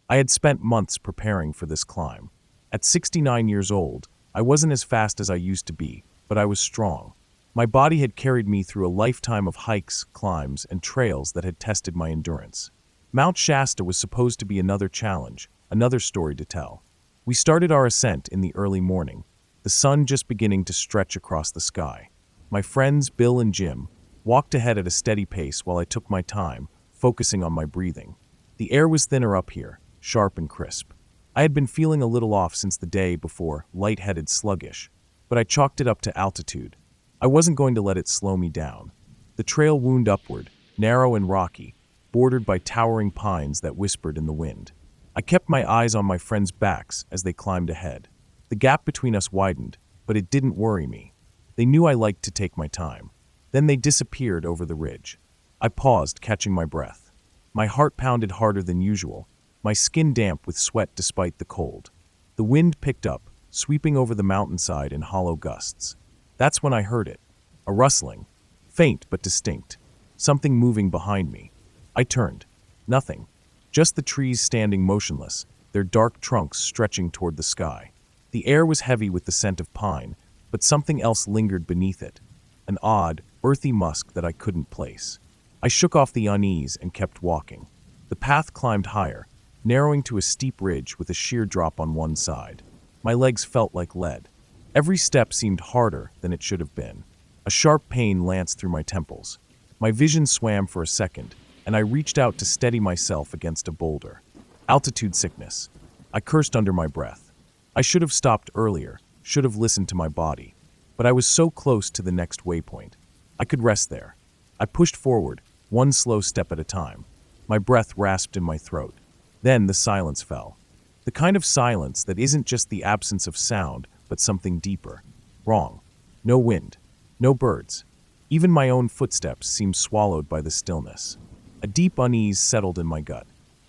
I had spent months preparing for this climb. At 69 years old, I wasn't as fast as I used to be, but I was strong. My body had carried me through a lifetime of hikes, climbs, and trails that had tested my endurance. Mount Shasta was supposed to be another challenge, another story to tell. We started our ascent in the early morning, the sun just beginning to stretch across the sky. My friends, Bill and Jim, walked ahead at a steady pace while I took my time, focusing on my breathing. The air was thinner up here, sharp and crisp. I had been feeling a little off since the day before, lightheaded, sluggish, but I chalked it up to altitude. I wasn't going to let it slow me down. The trail wound upward, narrow and rocky, bordered by towering pines that whispered in the wind. I kept my eyes on my friends' backs as they climbed ahead. The gap between us widened, but it didn't worry me. They knew I liked to take my time. Then they disappeared over the ridge. I paused, catching my breath. My heart pounded harder than usual, my skin damp with sweat despite the cold. The wind picked up, sweeping over the mountainside in hollow gusts. That's when I heard it. A rustling. Faint but distinct. Something moving behind me. I turned. Nothing. Just the trees standing motionless, their dark trunks stretching toward the sky. The air was heavy with the scent of pine, but something else lingered beneath it. An odd, earthy musk that I couldn't place. I shook off the unease and kept walking. The path climbed higher, narrowing to a steep ridge with a sheer drop on one side. My legs felt like lead. Every step seemed harder than it should have been. A sharp pain lanced through my temples. My vision swam for a second, and I reached out to steady myself against a boulder. Altitude sickness. I cursed under my breath. I should have stopped earlier, should have listened to my body. But I was so close to the next waypoint. I could rest there. I pushed forward, one slow step at a time. My breath rasped in my throat. Then the silence fell. The kind of silence that isn't just the absence of sound, but something deeper. Wrong. No wind. No birds. Even my own footsteps seemed swallowed by the stillness. A deep unease settled in my gut.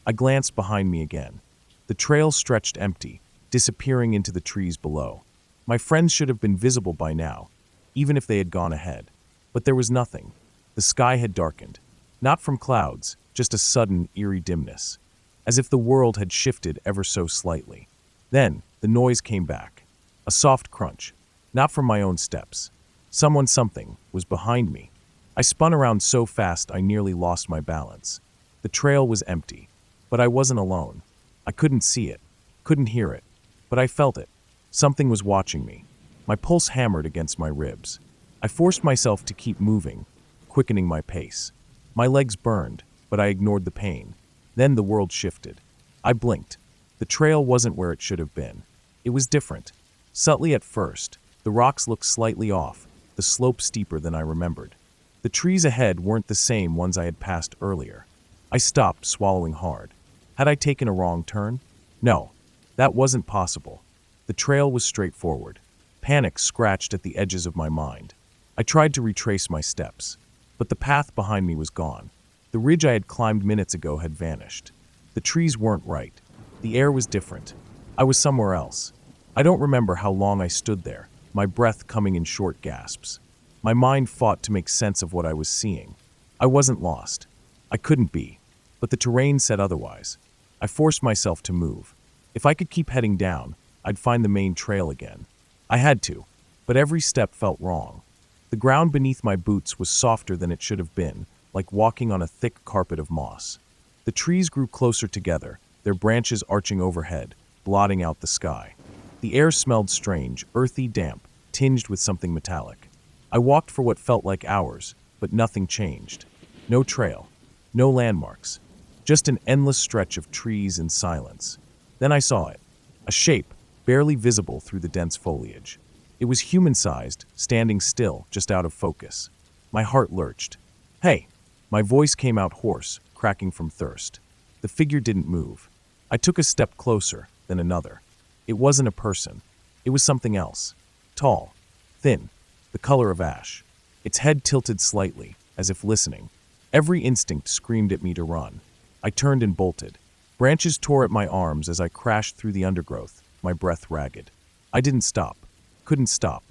I glanced behind me again. The trail stretched empty, disappearing into the trees below. My friends should have been visible by now, even if they had gone ahead. But there was nothing. The sky had darkened. Not from clouds, just a sudden, eerie dimness. As if the world had shifted ever so slightly. Then, the noise came back. A soft crunch. Not from my own steps. Something was behind me. I spun around so fast I nearly lost my balance. The trail was empty. But I wasn't alone. I couldn't see it. Couldn't hear it. But I felt it. Something was watching me. My pulse hammered against my ribs. I forced myself to keep moving, quickening my pace. My legs burned, but I ignored the pain. Then the world shifted. I blinked. The trail wasn't where it should have been. It was different. Subtly at first, the rocks looked slightly off, the slope steeper than I remembered. The trees ahead weren't the same ones I had passed earlier. I stopped, swallowing hard. Had I taken a wrong turn? No, that wasn't possible. The trail was straightforward. Panic scratched at the edges of my mind. I tried to retrace my steps, but the path behind me was gone. The ridge I had climbed minutes ago had vanished. The trees weren't right. The air was different. I was somewhere else. I don't remember how long I stood there, my breath coming in short gasps. My mind fought to make sense of what I was seeing. I wasn't lost. I couldn't be. But the terrain said otherwise. I forced myself to move. If I could keep heading down, I'd find the main trail again. I had to, but every step felt wrong. The ground beneath my boots was softer than it should have been, like walking on a thick carpet of moss. The trees grew closer together, their branches arching overhead, blotting out the sky. The air smelled strange, earthy, damp, tinged with something metallic. I walked for what felt like hours, but nothing changed. No trail, no landmarks, just an endless stretch of trees and silence. Then I saw it, a shape, barely visible through the dense foliage. It was human-sized, standing still, just out of focus. My heart lurched. "Hey!" My voice came out hoarse, cracking from thirst. The figure didn't move. I took a step closer, then another. It wasn't a person. It was something else. Tall, thin, the color of ash. Its head tilted slightly, as if listening. Every instinct screamed at me to run. I turned and bolted. Branches tore at my arms as I crashed through the undergrowth, my breath ragged. I didn't stop. Couldn't stop.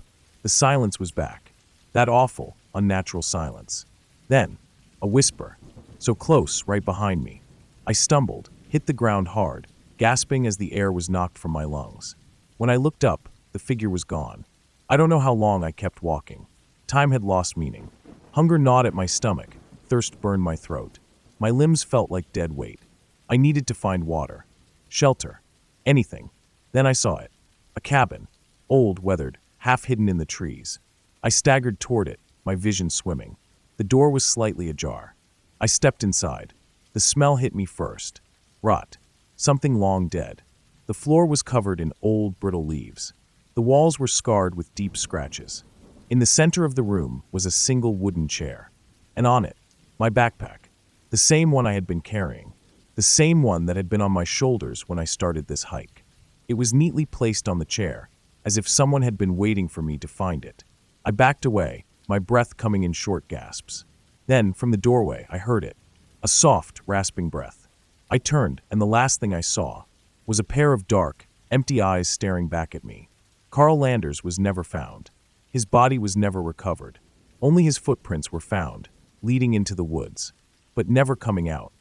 The silence was back. That awful, unnatural silence. Then, a whisper. So close, right behind me. I stumbled, hit the ground hard, gasping as the air was knocked from my lungs. When I looked up, the figure was gone. I don't know how long I kept walking. Time had lost meaning. Hunger gnawed at my stomach, thirst burned my throat. My limbs felt like dead weight. I needed to find water, shelter, anything. Then I saw it. A cabin, old, weathered, half hidden in the trees. I staggered toward it, my vision swimming. The door was slightly ajar. I stepped inside. The smell hit me first. Rot. Something long dead. The floor was covered in old, brittle leaves. The walls were scarred with deep scratches. In the center of the room was a single wooden chair. And on it, my backpack. The same one I had been carrying. The same one that had been on my shoulders when I started this hike. It was neatly placed on the chair, as if someone had been waiting for me to find it. I backed away, my breath coming in short gasps. Then, from the doorway, I heard it. A soft, rasping breath. I turned, and the last thing I saw was a pair of dark, empty eyes staring back at me. Carl Landers was never found. His body was never recovered. Only his footprints were found, leading into the woods, but never coming out.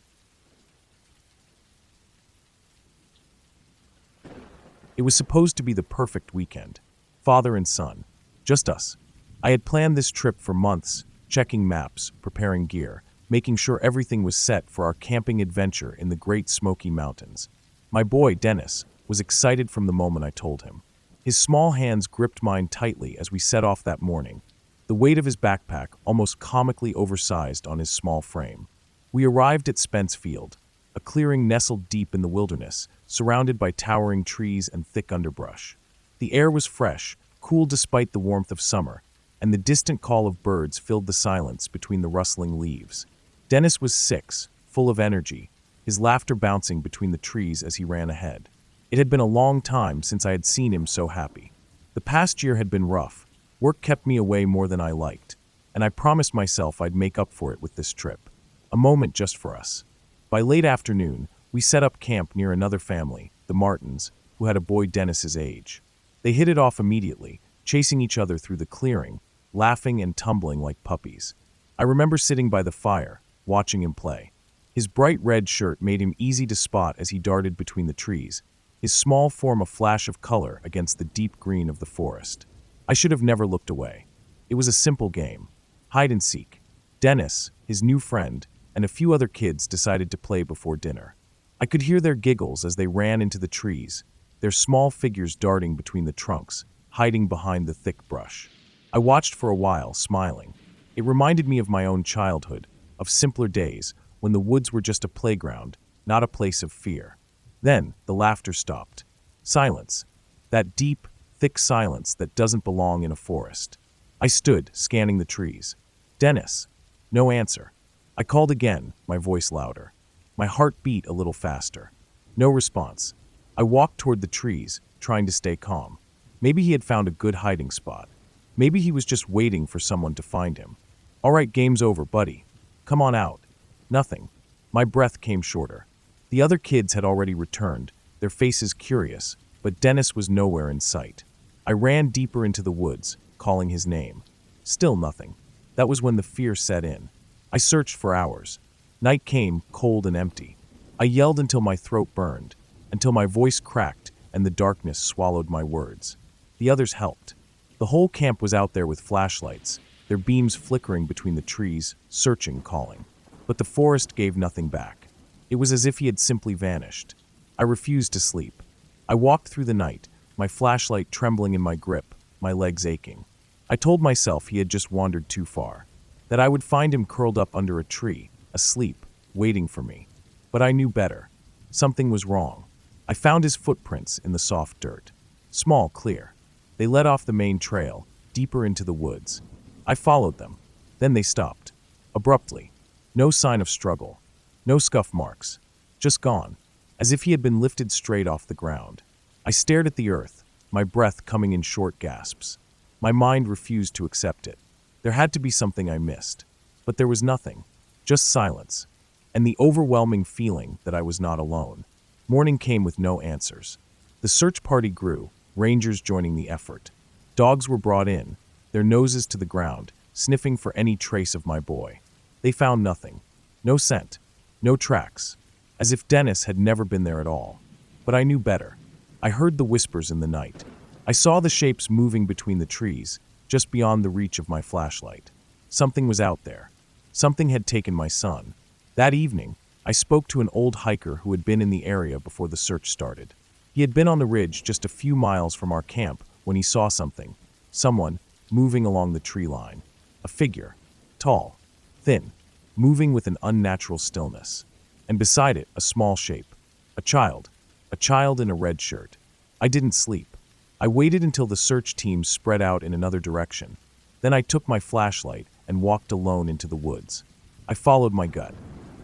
It was supposed to be the perfect weekend. Father and son. Just us. I had planned this trip for months, checking maps, preparing gear, making sure everything was set for our camping adventure in the Great Smoky Mountains. My boy, Dennis, was excited from the moment I told him. His small hands gripped mine tightly as we set off that morning, the weight of his backpack almost comically oversized on his small frame. We arrived at Spence Field, a clearing nestled deep in the wilderness, surrounded by towering trees and thick underbrush. The air was fresh, cool despite the warmth of summer, and the distant call of birds filled the silence between the rustling leaves. Dennis was 6, full of energy, his laughter bouncing between the trees as he ran ahead. It had been a long time since I had seen him so happy. The past year had been rough. Work kept me away more than I liked, and I promised myself I'd make up for it with this trip. A moment just for us. By late afternoon, we set up camp near another family, the Martins, who had a boy Dennis's age. They hit it off immediately, chasing each other through the clearing, laughing and tumbling like puppies. I remember sitting by the fire, watching him play. His bright red shirt made him easy to spot as he darted between the trees, his small form a flash of color against the deep green of the forest. I should have never looked away. It was a simple game. Hide and seek. Dennis, his new friend, and a few other kids decided to play before dinner. I could hear their giggles as they ran into the trees, their small figures darting between the trunks, hiding behind the thick brush. I watched for a while, smiling. It reminded me of my own childhood, of simpler days, when the woods were just a playground, not a place of fear. Then, the laughter stopped. Silence. That deep, thick silence that doesn't belong in a forest. I stood, scanning the trees. Dennis. No answer. I called again, my voice louder. My heart beat a little faster. No response. I walked toward the trees, trying to stay calm. Maybe he had found a good hiding spot. Maybe he was just waiting for someone to find him. All right, game's over, buddy. Come on out. Nothing. My breath came shorter. The other kids had already returned, their faces curious, but Dennis was nowhere in sight. I ran deeper into the woods, calling his name. Still nothing. That was when the fear set in. I searched for hours. Night came, cold and empty. I yelled until my throat burned, until my voice cracked and the darkness swallowed my words. The others helped. The whole camp was out there with flashlights, their beams flickering between the trees, searching, calling. But the forest gave nothing back. It was as if he had simply vanished. I refused to sleep. I walked through the night, my flashlight trembling in my grip, my legs aching. I told myself he had just wandered too far, that I would find him curled up under a tree, asleep, waiting for me. But I knew better. Something was wrong. I found his footprints in the soft dirt. Small, clear. They led off the main trail, deeper into the woods. I followed them. Then they stopped. Abruptly. No sign of struggle. No scuff marks. Just gone. As if he had been lifted straight off the ground. I stared at the earth, my breath coming in short gasps. My mind refused to accept it. There had to be something I missed. But there was nothing. Just silence. And the overwhelming feeling that I was not alone. Morning came with no answers. The search party grew, rangers joining the effort. Dogs were brought in, their noses to the ground, sniffing for any trace of my boy. They found nothing. No scent. No tracks. As if Dennis had never been there at all. But I knew better. I heard the whispers in the night. I saw the shapes moving between the trees, just beyond the reach of my flashlight. Something was out there. Something had taken my son. That evening, I spoke to an old hiker who had been in the area before the search started. He had been on the ridge just a few miles from our camp when he saw something. Someone moving along the tree line. A figure. Tall. Thin. Moving with an unnatural stillness. And beside it, a small shape. A child. A child in a red shirt. I didn't sleep. I waited until the search team spread out in another direction. Then I took my flashlight and walked alone into the woods. I followed my gut.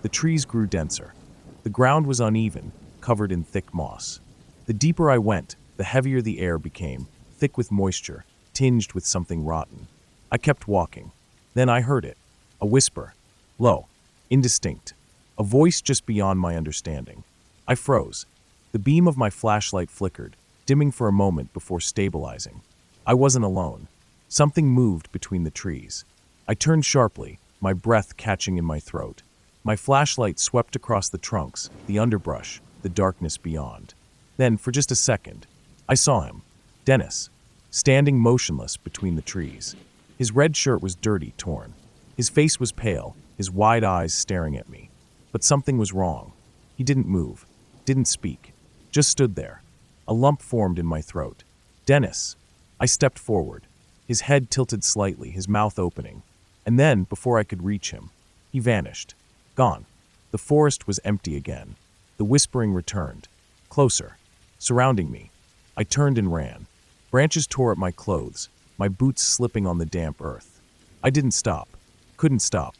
The trees grew denser. The ground was uneven, covered in thick moss. The deeper I went, the heavier the air became, thick with moisture, tinged with something rotten. I kept walking. Then I heard it. A whisper. Low. Indistinct. A voice just beyond my understanding. I froze. The beam of my flashlight flickered, dimming for a moment before stabilizing. I wasn't alone. Something moved between the trees. I turned sharply, my breath catching in my throat. My flashlight swept across the trunks, the underbrush, the darkness beyond. Then, for just a second, I saw him. Dennis, standing motionless between the trees. His red shirt was dirty, torn. His face was pale, his wide eyes staring at me. But something was wrong. He didn't move, didn't speak, just stood there. A lump formed in my throat. Dennis. I stepped forward, his head tilted slightly, his mouth opening. And then, before I could reach him, he vanished. Gone. The forest was empty again. The whispering returned. Closer. Surrounding me. I turned and ran. Branches tore at my clothes, my boots slipping on the damp earth. I didn't stop. Couldn't stop.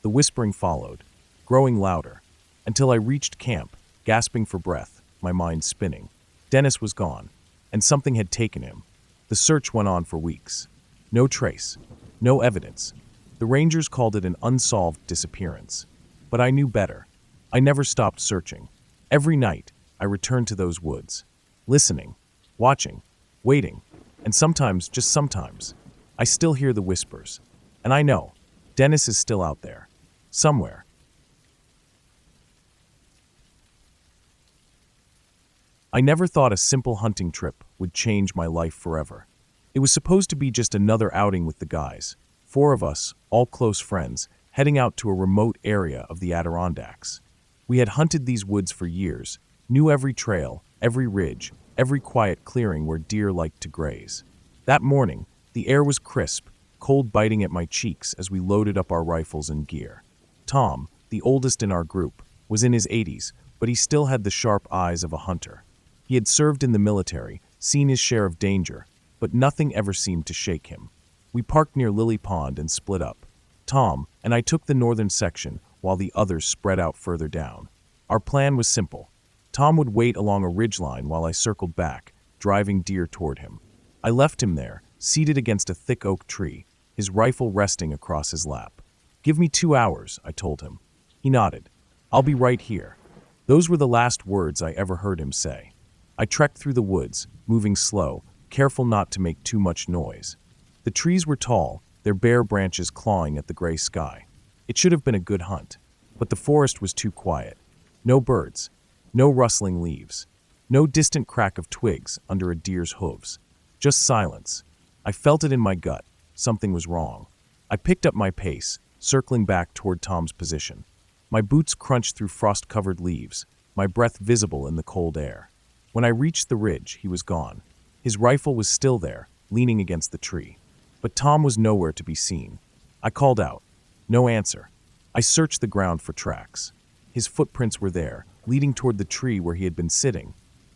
The whispering followed, growing louder, until I reached camp, gasping for breath, my mind spinning. Dennis was gone, and something had taken him. The search went on for weeks. No trace. No evidence. The rangers called it an unsolved disappearance. But I knew better. I never stopped searching. Every night, I returned to those woods. Listening. Watching. Waiting. And sometimes, just sometimes, I still hear the whispers. And I know, Dennis is still out there. Somewhere. I never thought a simple hunting trip would change my life forever. It was supposed to be just another outing with the guys. 4 of us, all close friends, heading out to a remote area of the Adirondacks. We had hunted these woods for years, knew every trail, every ridge, every quiet clearing where deer liked to graze. That morning, the air was crisp, cold biting at my cheeks as we loaded up our rifles and gear. Tom, the oldest in our group, was in his 80s, but he still had the sharp eyes of a hunter. He had served in the military, seen his share of danger, but nothing ever seemed to shake him. We parked near Lily Pond and split up. Tom and I took the northern section while the others spread out further down. Our plan was simple. Tom would wait along a ridgeline while I circled back, driving deer toward him. I left him there, seated against a thick oak tree, his rifle resting across his lap. "Give me 2 hours," I told him. He nodded. "I'll be right here." Those were the last words I ever heard him say. I trekked through the woods, moving slow, careful not to make too much noise. The trees were tall, their bare branches clawing at the gray sky. It should have been a good hunt, but the forest was too quiet. No birds, no rustling leaves, no distant crack of twigs under a deer's hooves. Just silence. I felt it in my gut. Something was wrong. I picked up my pace, circling back toward Tom's position. My boots crunched through frost-covered leaves, my breath visible in the cold air. When I reached the ridge, he was gone. His rifle was still there, leaning against the tree. But Tom was nowhere to be seen. I called out. No answer. I searched the ground for tracks. His footprints were there, leading toward the tree where he had been sitting.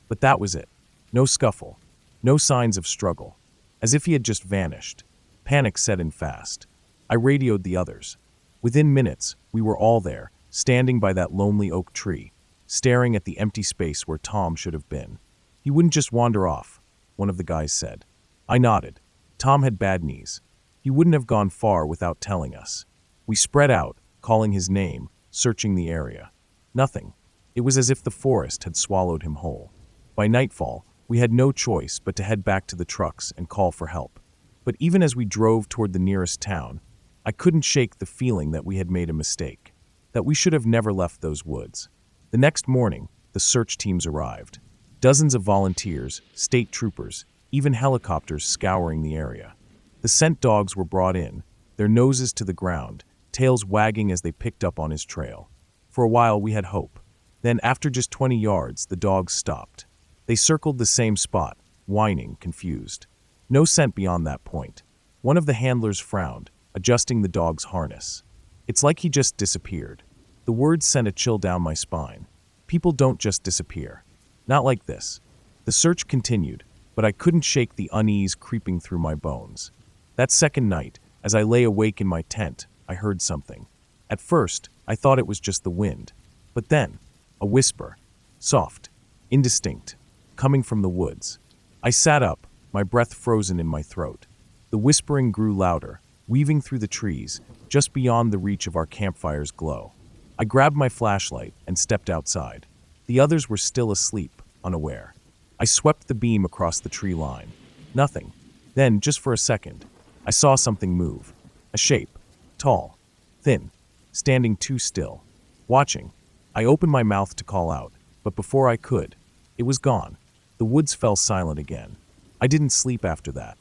But that was it. No scuffle. No signs of struggle. As if he had just vanished. Panic set in fast. I radioed the others. Within minutes, we were all there, standing by that lonely oak tree, staring at the empty space where Tom should have been. "He wouldn't just wander off," one of the guys said. I nodded. Tom had bad knees. He wouldn't have gone far without telling us. We spread out, calling his name, searching the area. Nothing. It was as if the forest had swallowed him whole. By nightfall, we had no choice but to head back to the trucks and call for help. But even as we drove toward the nearest town, I couldn't shake the feeling that we had made a mistake, that we should have never left those woods. The next morning, the search teams arrived. Dozens of volunteers, state troopers, even helicopters scouring the area. The scent dogs were brought in, their noses to the ground, tails wagging as they picked up on his trail. For a while we had hope. Then, after just 20 yards, the dogs stopped. They circled the same spot, whining, confused. No scent beyond that point. One of the handlers frowned, adjusting the dog's harness. It's like he just disappeared. The words sent a chill down my spine. People don't just disappear. Not like this. The search continued, but I couldn't shake the unease creeping through my bones. That second night, as I lay awake in my tent, I heard something. At first, I thought it was just the wind. But then, a whisper. Soft, indistinct, coming from the woods. I sat up, my breath frozen in my throat. The whispering grew louder, weaving through the trees, just beyond the reach of our campfire's glow. I grabbed my flashlight and stepped outside. The others were still asleep, unaware. I swept the beam across the tree line. Nothing. Then, just for a second, I saw something move. A shape. Tall. Thin. Standing too still. Watching. I opened my mouth to call out, but before I could, it was gone. The woods fell silent again. I didn't sleep after that.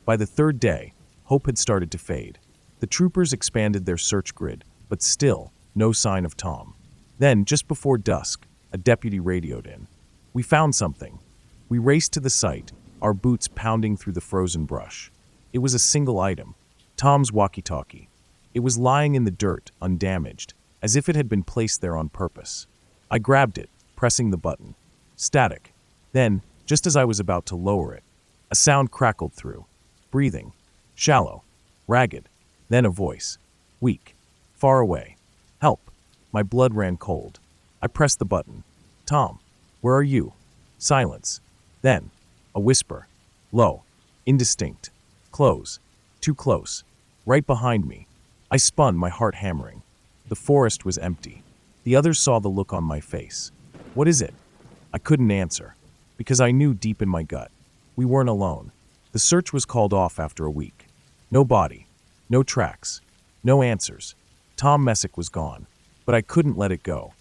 By the third day, hope had started to fade. The troopers expanded their search grid, but still, no sign of Tom. Then, just before dusk, a deputy radioed in. We found something. We raced to the site, our boots pounding through the frozen brush. It was a single item, Tom's walkie-talkie. It was lying in the dirt, undamaged, as if it had been placed there on purpose. I grabbed it, pressing the button. Static. Then, just as I was about to lower it, a sound crackled through. Breathing. Shallow. Ragged. Then a voice. Weak. Far away. Help. My blood ran cold. I pressed the button. Tom, where are you? Silence. Then, a whisper. Low. Indistinct. Close. Too close. Right behind me. I spun, my heart hammering. The forest was empty. The others saw the look on my face. What is it? I couldn't answer, because I knew deep in my gut. We weren't alone. The search was called off after a week. No body. No tracks. No answers. Tom Messick was gone, but I couldn't let it go.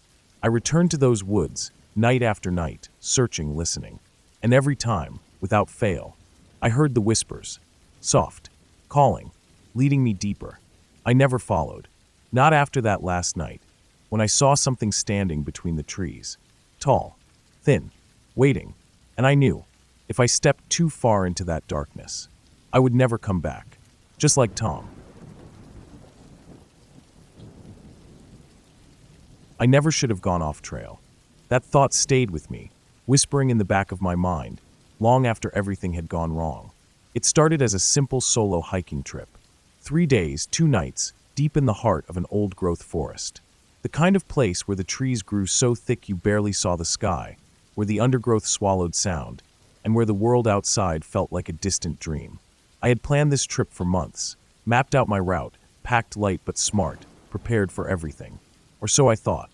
I returned to those woods, night after night, searching, listening. And every time, without fail, I heard the whispers. Soft. Calling. Leading me deeper. I never followed. Not after that last night, when I saw something standing between the trees. Tall. Thin. Waiting. And I knew, if I stepped too far into that darkness, I would never come back. Just like Tom. I never should have gone off trail. That thought stayed with me, whispering in the back of my mind, long after everything had gone wrong. It started as a simple solo hiking trip. 3 days, 2 nights, deep in the heart of an old-growth forest. The kind of place where the trees grew so thick you barely saw the sky, where the undergrowth swallowed sound, and where the world outside felt like a distant dream. I had planned this trip for months, mapped out my route, packed light but smart, prepared for everything. Or so I thought.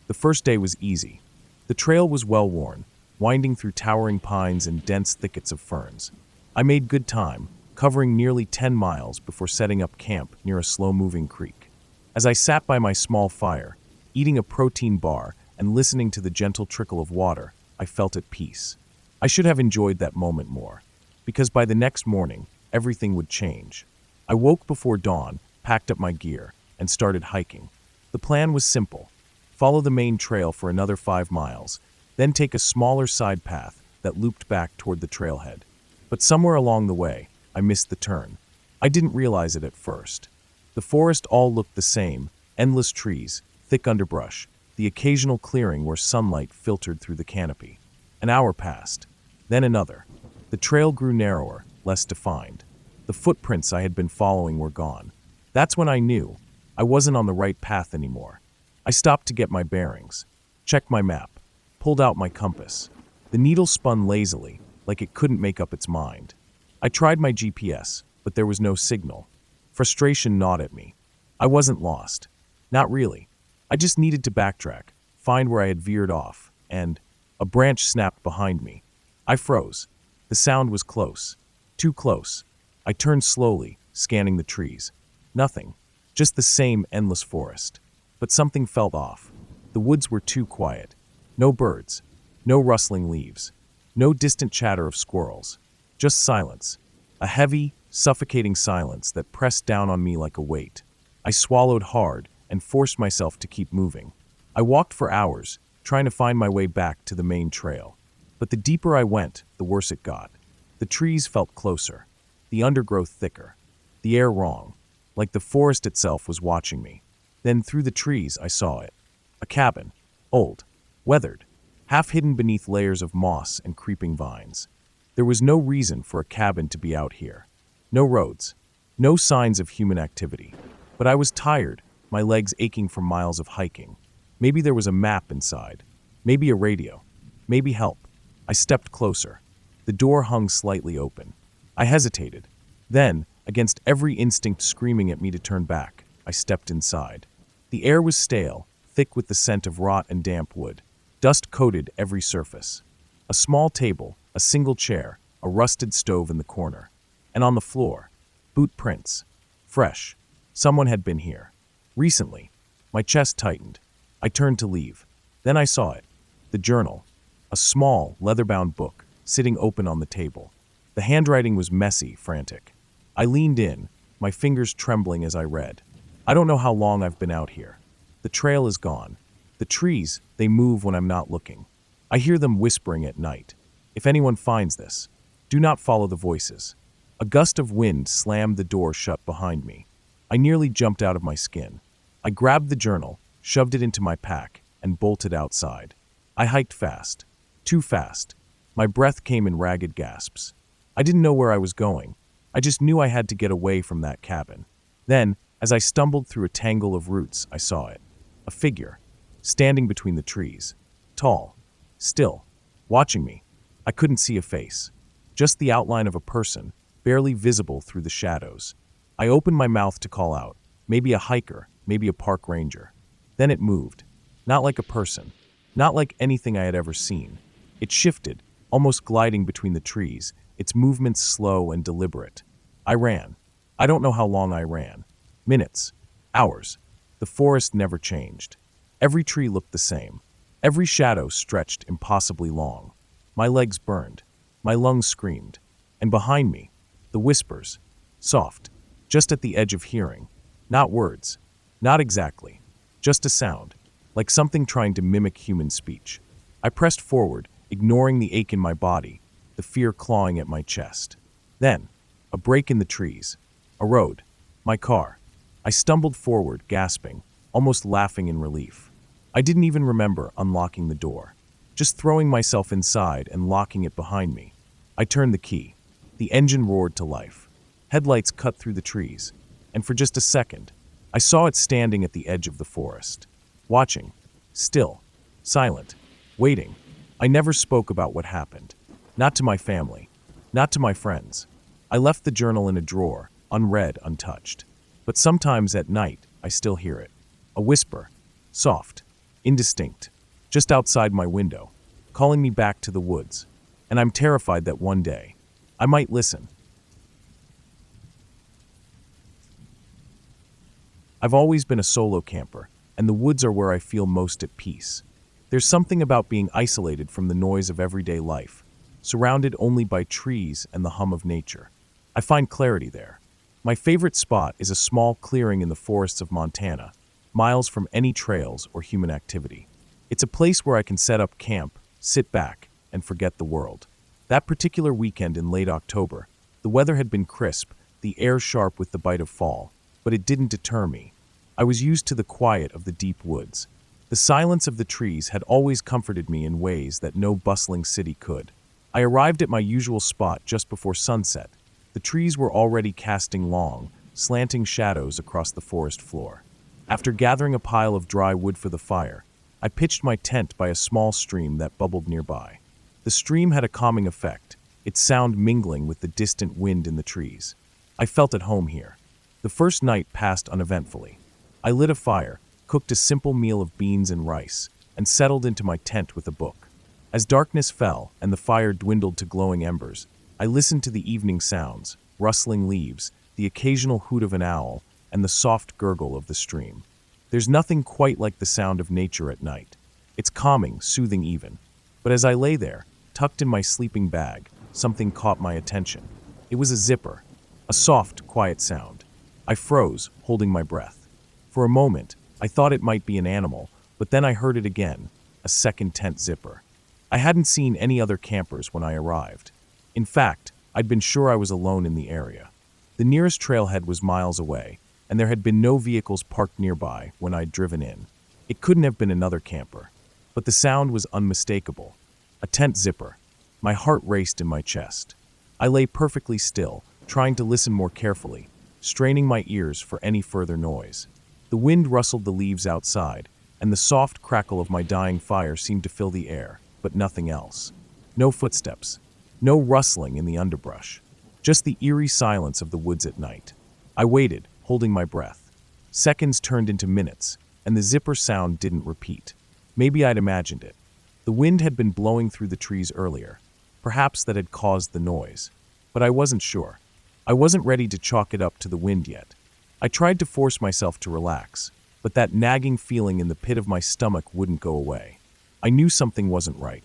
The first day was easy. The trail was well-worn, winding through towering pines and dense thickets of ferns. I made good time, covering nearly 10 miles before setting up camp near a slow-moving creek. As I sat by my small fire, eating a protein bar and listening to the gentle trickle of water, I felt at peace. I should have enjoyed that moment more, because by the next morning, everything would change. I woke before dawn, packed up my gear, and started hiking. The plan was simple. Follow the main trail for another 5 miles, then take a smaller side path that looped back toward the trailhead. But somewhere along the way, I missed the turn. I didn't realize it at first. The forest all looked the same, endless trees, thick underbrush, the occasional clearing where sunlight filtered through the canopy. An hour passed, then another. The trail grew narrower, less defined. The footprints I had been following were gone. That's when I knew I wasn't on the right path anymore. I stopped to get my bearings, checked my map, pulled out my compass. The needle spun lazily, like it couldn't make up its mind. I tried my GPS, but there was no signal. Frustration gnawed at me. I wasn't lost. Not really. I just needed to backtrack, find where I had veered off, and a branch snapped behind me. I froze. The sound was close. Too close. I turned slowly, scanning the trees. Nothing. Just the same endless forest. But something felt off. The woods were too quiet. No birds. No rustling leaves. No distant chatter of squirrels. Just silence. A heavy, suffocating silence that pressed down on me like a weight. I swallowed hard and forced myself to keep moving. I walked for hours, trying to find my way back to the main trail. But the deeper I went, the worse it got. The trees felt closer, the undergrowth thicker, the air wrong, like the forest itself was watching me. Then through the trees I saw it. A cabin, old, weathered, half hidden beneath layers of moss and creeping vines. There was no reason for a cabin to be out here. No roads, no signs of human activity. But I was tired, my legs aching from miles of hiking. Maybe there was a map inside, maybe a radio, maybe help. I stepped closer. The door hung slightly open. I hesitated. Then, against every instinct screaming at me to turn back, I stepped inside. The air was stale, thick with the scent of rot and damp wood. Dust coated every surface. A small table, a single chair, a rusted stove in the corner. And on the floor, boot prints. Fresh. Someone had been here. Recently. My chest tightened. I turned to leave. Then I saw it. The journal. A small, leather-bound book, sitting open on the table. The handwriting was messy, frantic. I leaned in, my fingers trembling as I read. I don't know how long I've been out here. The trail is gone. The trees, they move when I'm not looking. I hear them whispering at night. If anyone finds this, do not follow the voices. A gust of wind slammed the door shut behind me. I nearly jumped out of my skin. I grabbed the journal, shoved it into my pack, and bolted outside. I hiked fast. Too fast. My breath came in ragged gasps. I didn't know where I was going. I just knew I had to get away from that cabin. Then, as I stumbled through a tangle of roots, I saw it. A figure, standing between the trees. Tall. Still. Watching me. I couldn't see a face. Just the outline of a person, barely visible through the shadows. I opened my mouth to call out. Maybe a hiker, maybe a park ranger. Then it moved. Not like a person. Not like anything I had ever seen. It shifted, almost gliding between the trees, its movements slow and deliberate. I ran. I don't know how long I ran. Minutes. Hours. The forest never changed. Every tree looked the same. Every shadow stretched impossibly long. My legs burned. My lungs screamed. And behind me, the whispers. Soft. Just at the edge of hearing. Not words. Not exactly. Just a sound. Like something trying to mimic human speech. I pressed forward, ignoring the ache in my body, the fear clawing at my chest. Then, a break in the trees. A road. My car. I stumbled forward, gasping, almost laughing in relief. I didn't even remember unlocking the door. Just throwing myself inside and locking it behind me. I turned the key. The engine roared to life. Headlights cut through the trees. And for just a second, I saw it standing at the edge of the forest. Watching. Still. Silent. Waiting. I never spoke about what happened. Not to my family. Not to my friends. I left the journal in a drawer, unread, untouched. But sometimes at night, I still hear it. A whisper. Soft. Indistinct. Just outside my window. Calling me back to the woods. And I'm terrified that one day, I might listen. I've always been a solo camper, and the woods are where I feel most at peace. There's something about being isolated from the noise of everyday life, surrounded only by trees and the hum of nature. I find clarity there. My favorite spot is a small clearing in the forests of Montana, miles from any trails or human activity. It's a place where I can set up camp, sit back, and forget the world. That particular weekend in late October, the weather had been crisp, the air sharp with the bite of fall, but it didn't deter me. I was used to the quiet of the deep woods. The silence of the trees had always comforted me in ways that no bustling city could. I arrived at my usual spot just before sunset. The trees were already casting long, slanting shadows across the forest floor. After gathering a pile of dry wood for the fire, I pitched my tent by a small stream that bubbled nearby. The stream had a calming effect, its sound mingling with the distant wind in the trees. I felt at home here. The first night passed uneventfully. I lit a fire, cooked a simple meal of beans and rice, and settled into my tent with a book. As darkness fell and the fire dwindled to glowing embers, I listened to the evening sounds, rustling leaves, the occasional hoot of an owl, and the soft gurgle of the stream. There's nothing quite like the sound of nature at night. It's calming, soothing even. But as I lay there, tucked in my sleeping bag, something caught my attention. It was a zipper. A soft, quiet sound. I froze, holding my breath. For a moment, I thought it might be an animal, but then I heard it again, a second tent zipper. I hadn't seen any other campers when I arrived. In fact, I'd been sure I was alone in the area. The nearest trailhead was miles away, and there had been no vehicles parked nearby when I'd driven in. It couldn't have been another camper. But the sound was unmistakable. A tent zipper. My heart raced in my chest. I lay perfectly still, trying to listen more carefully, straining my ears for any further noise. The wind rustled the leaves outside, and the soft crackle of my dying fire seemed to fill the air, but nothing else. No footsteps. No rustling in the underbrush. Just the eerie silence of the woods at night. I waited, holding my breath. Seconds turned into minutes, and the zipper sound didn't repeat. Maybe I'd imagined it. The wind had been blowing through the trees earlier. Perhaps that had caused the noise. But I wasn't sure. I wasn't ready to chalk it up to the wind yet. I tried to force myself to relax, but that nagging feeling in the pit of my stomach wouldn't go away. I knew something wasn't right.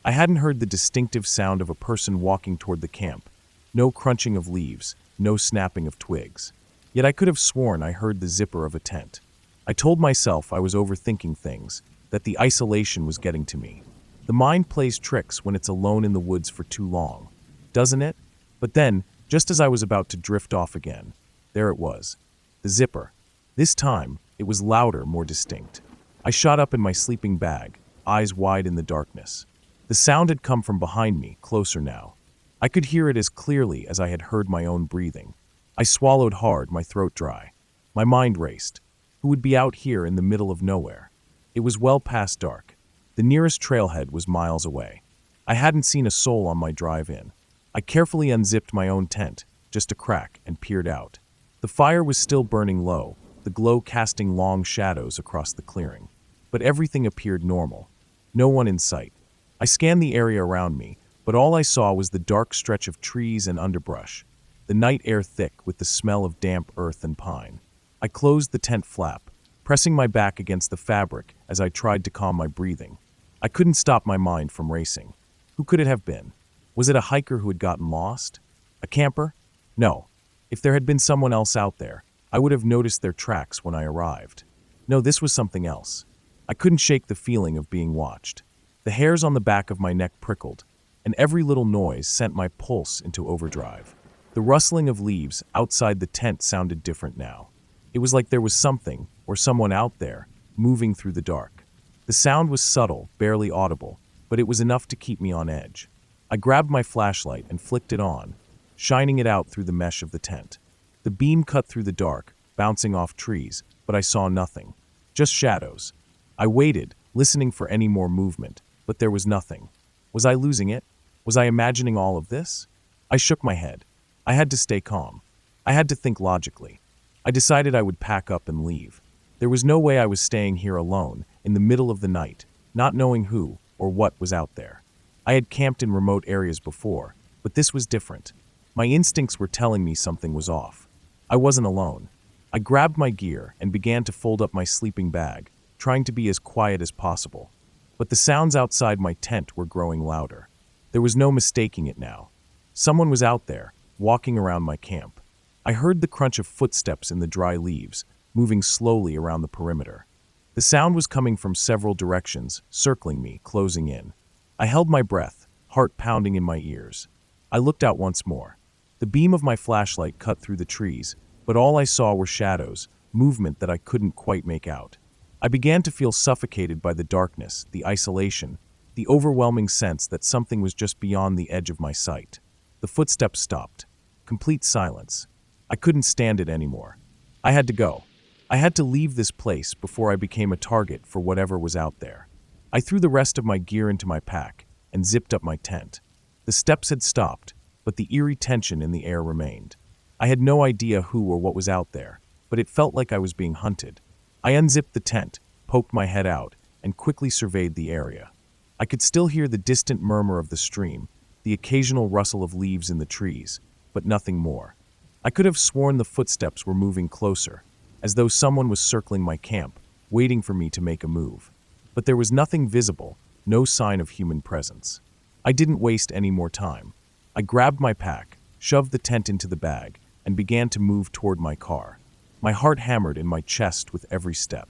I hadn't heard the distinctive sound of a person walking toward the camp. No crunching of leaves, no snapping of twigs. Yet I could have sworn I heard the zipper of a tent. I told myself I was overthinking things, that the isolation was getting to me. The mind plays tricks when it's alone in the woods for too long, doesn't it? But then, just as I was about to drift off again, there it was. The zipper. This time, it was louder, more distinct. I shot up in my sleeping bag, eyes wide in the darkness. The sound had come from behind me, closer now. I could hear it as clearly as I had heard my own breathing. I swallowed hard, my throat dry. My mind raced. Who would be out here in the middle of nowhere? It was well past dark. The nearest trailhead was miles away. I hadn't seen a soul on my drive in. I carefully unzipped my own tent, just a crack, and peered out. The fire was still burning low, the glow casting long shadows across the clearing. But everything appeared normal. No one in sight. I scanned the area around me, but all I saw was the dark stretch of trees and underbrush, the night air thick with the smell of damp earth and pine. I closed the tent flap, pressing my back against the fabric as I tried to calm my breathing. I couldn't stop my mind from racing. Who could it have been? Was it a hiker who had gotten lost? A camper? No. If there had been someone else out there, I would have noticed their tracks when I arrived. No, this was something else. I couldn't shake the feeling of being watched. The hairs on the back of my neck prickled, and every little noise sent my pulse into overdrive. The rustling of leaves outside the tent sounded different now. It was like there was something, or someone out there, moving through the dark. The sound was subtle, barely audible, but it was enough to keep me on edge. I grabbed my flashlight and flicked it on, shining it out through the mesh of the tent. The beam cut through the dark, bouncing off trees, but I saw nothing. Just shadows. I waited, listening for any more movement, but there was nothing. Was I losing it? Was I imagining all of this? I shook my head. I had to stay calm. I had to think logically. I decided I would pack up and leave. There was no way I was staying here alone, in the middle of the night, not knowing who or what was out there. I had camped in remote areas before, but this was different. My instincts were telling me something was off. I wasn't alone. I grabbed my gear and began to fold up my sleeping bag, trying to be as quiet as possible. But the sounds outside my tent were growing louder. There was no mistaking it now. Someone was out there, walking around my camp. I heard the crunch of footsteps in the dry leaves, moving slowly around the perimeter. The sound was coming from several directions, circling me, closing in. I held my breath, heart pounding in my ears. I looked out once more. The beam of my flashlight cut through the trees, but all I saw were shadows, movement that I couldn't quite make out. I began to feel suffocated by the darkness, the isolation, the overwhelming sense that something was just beyond the edge of my sight. The footsteps stopped. Complete silence. I couldn't stand it anymore. I had to go. I had to leave this place before I became a target for whatever was out there. I threw the rest of my gear into my pack and zipped up my tent. The steps had stopped, but the eerie tension in the air remained. I had no idea who or what was out there, but it felt like I was being hunted. I unzipped the tent, poked my head out, and quickly surveyed the area. I could still hear the distant murmur of the stream, the occasional rustle of leaves in the trees, but nothing more. I could have sworn the footsteps were moving closer, as though someone was circling my camp, waiting for me to make a move. But there was nothing visible, no sign of human presence. I didn't waste any more time. I grabbed my pack, shoved the tent into the bag, and began to move toward my car. My heart hammered in my chest with every step.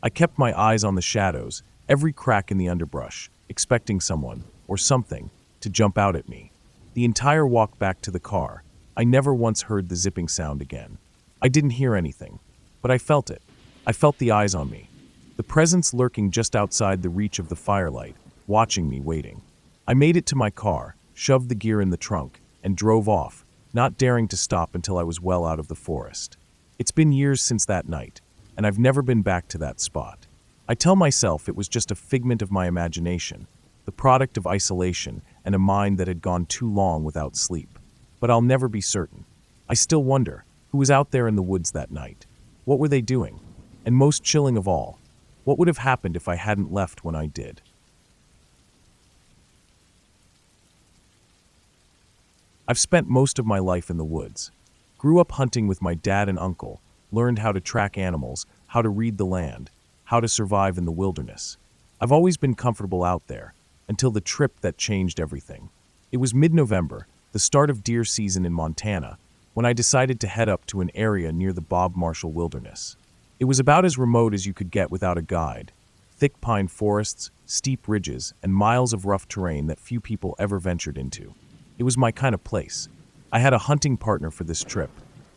I kept my eyes on the shadows, every crack in the underbrush, expecting someone, or something, to jump out at me. The entire walk back to the car, I never once heard the zipping sound again. I didn't hear anything, but I felt it. I felt the eyes on me. The presence lurking just outside the reach of the firelight, watching me, waiting. I made it to my car, shoved the gear in the trunk, and drove off, not daring to stop until I was well out of the forest. It's been years since that night, and I've never been back to that spot. I tell myself it was just a figment of my imagination, the product of isolation and a mind that had gone too long without sleep. But I'll never be certain. I still wonder, who was out there in the woods that night? What were they doing? And most chilling of all, what would have happened if I hadn't left when I did? I've spent most of my life in the woods. Grew up hunting with my dad and uncle, learned how to track animals, how to read the land, how to survive in the wilderness. I've always been comfortable out there, until the trip that changed everything. It was mid-November, the start of deer season in Montana, when I decided to head up to an area near the Bob Marshall Wilderness. It was about as remote as you could get without a guide. Thick pine forests, steep ridges, and miles of rough terrain that few people ever ventured into. It was my kind of place. I had a hunting partner for this trip,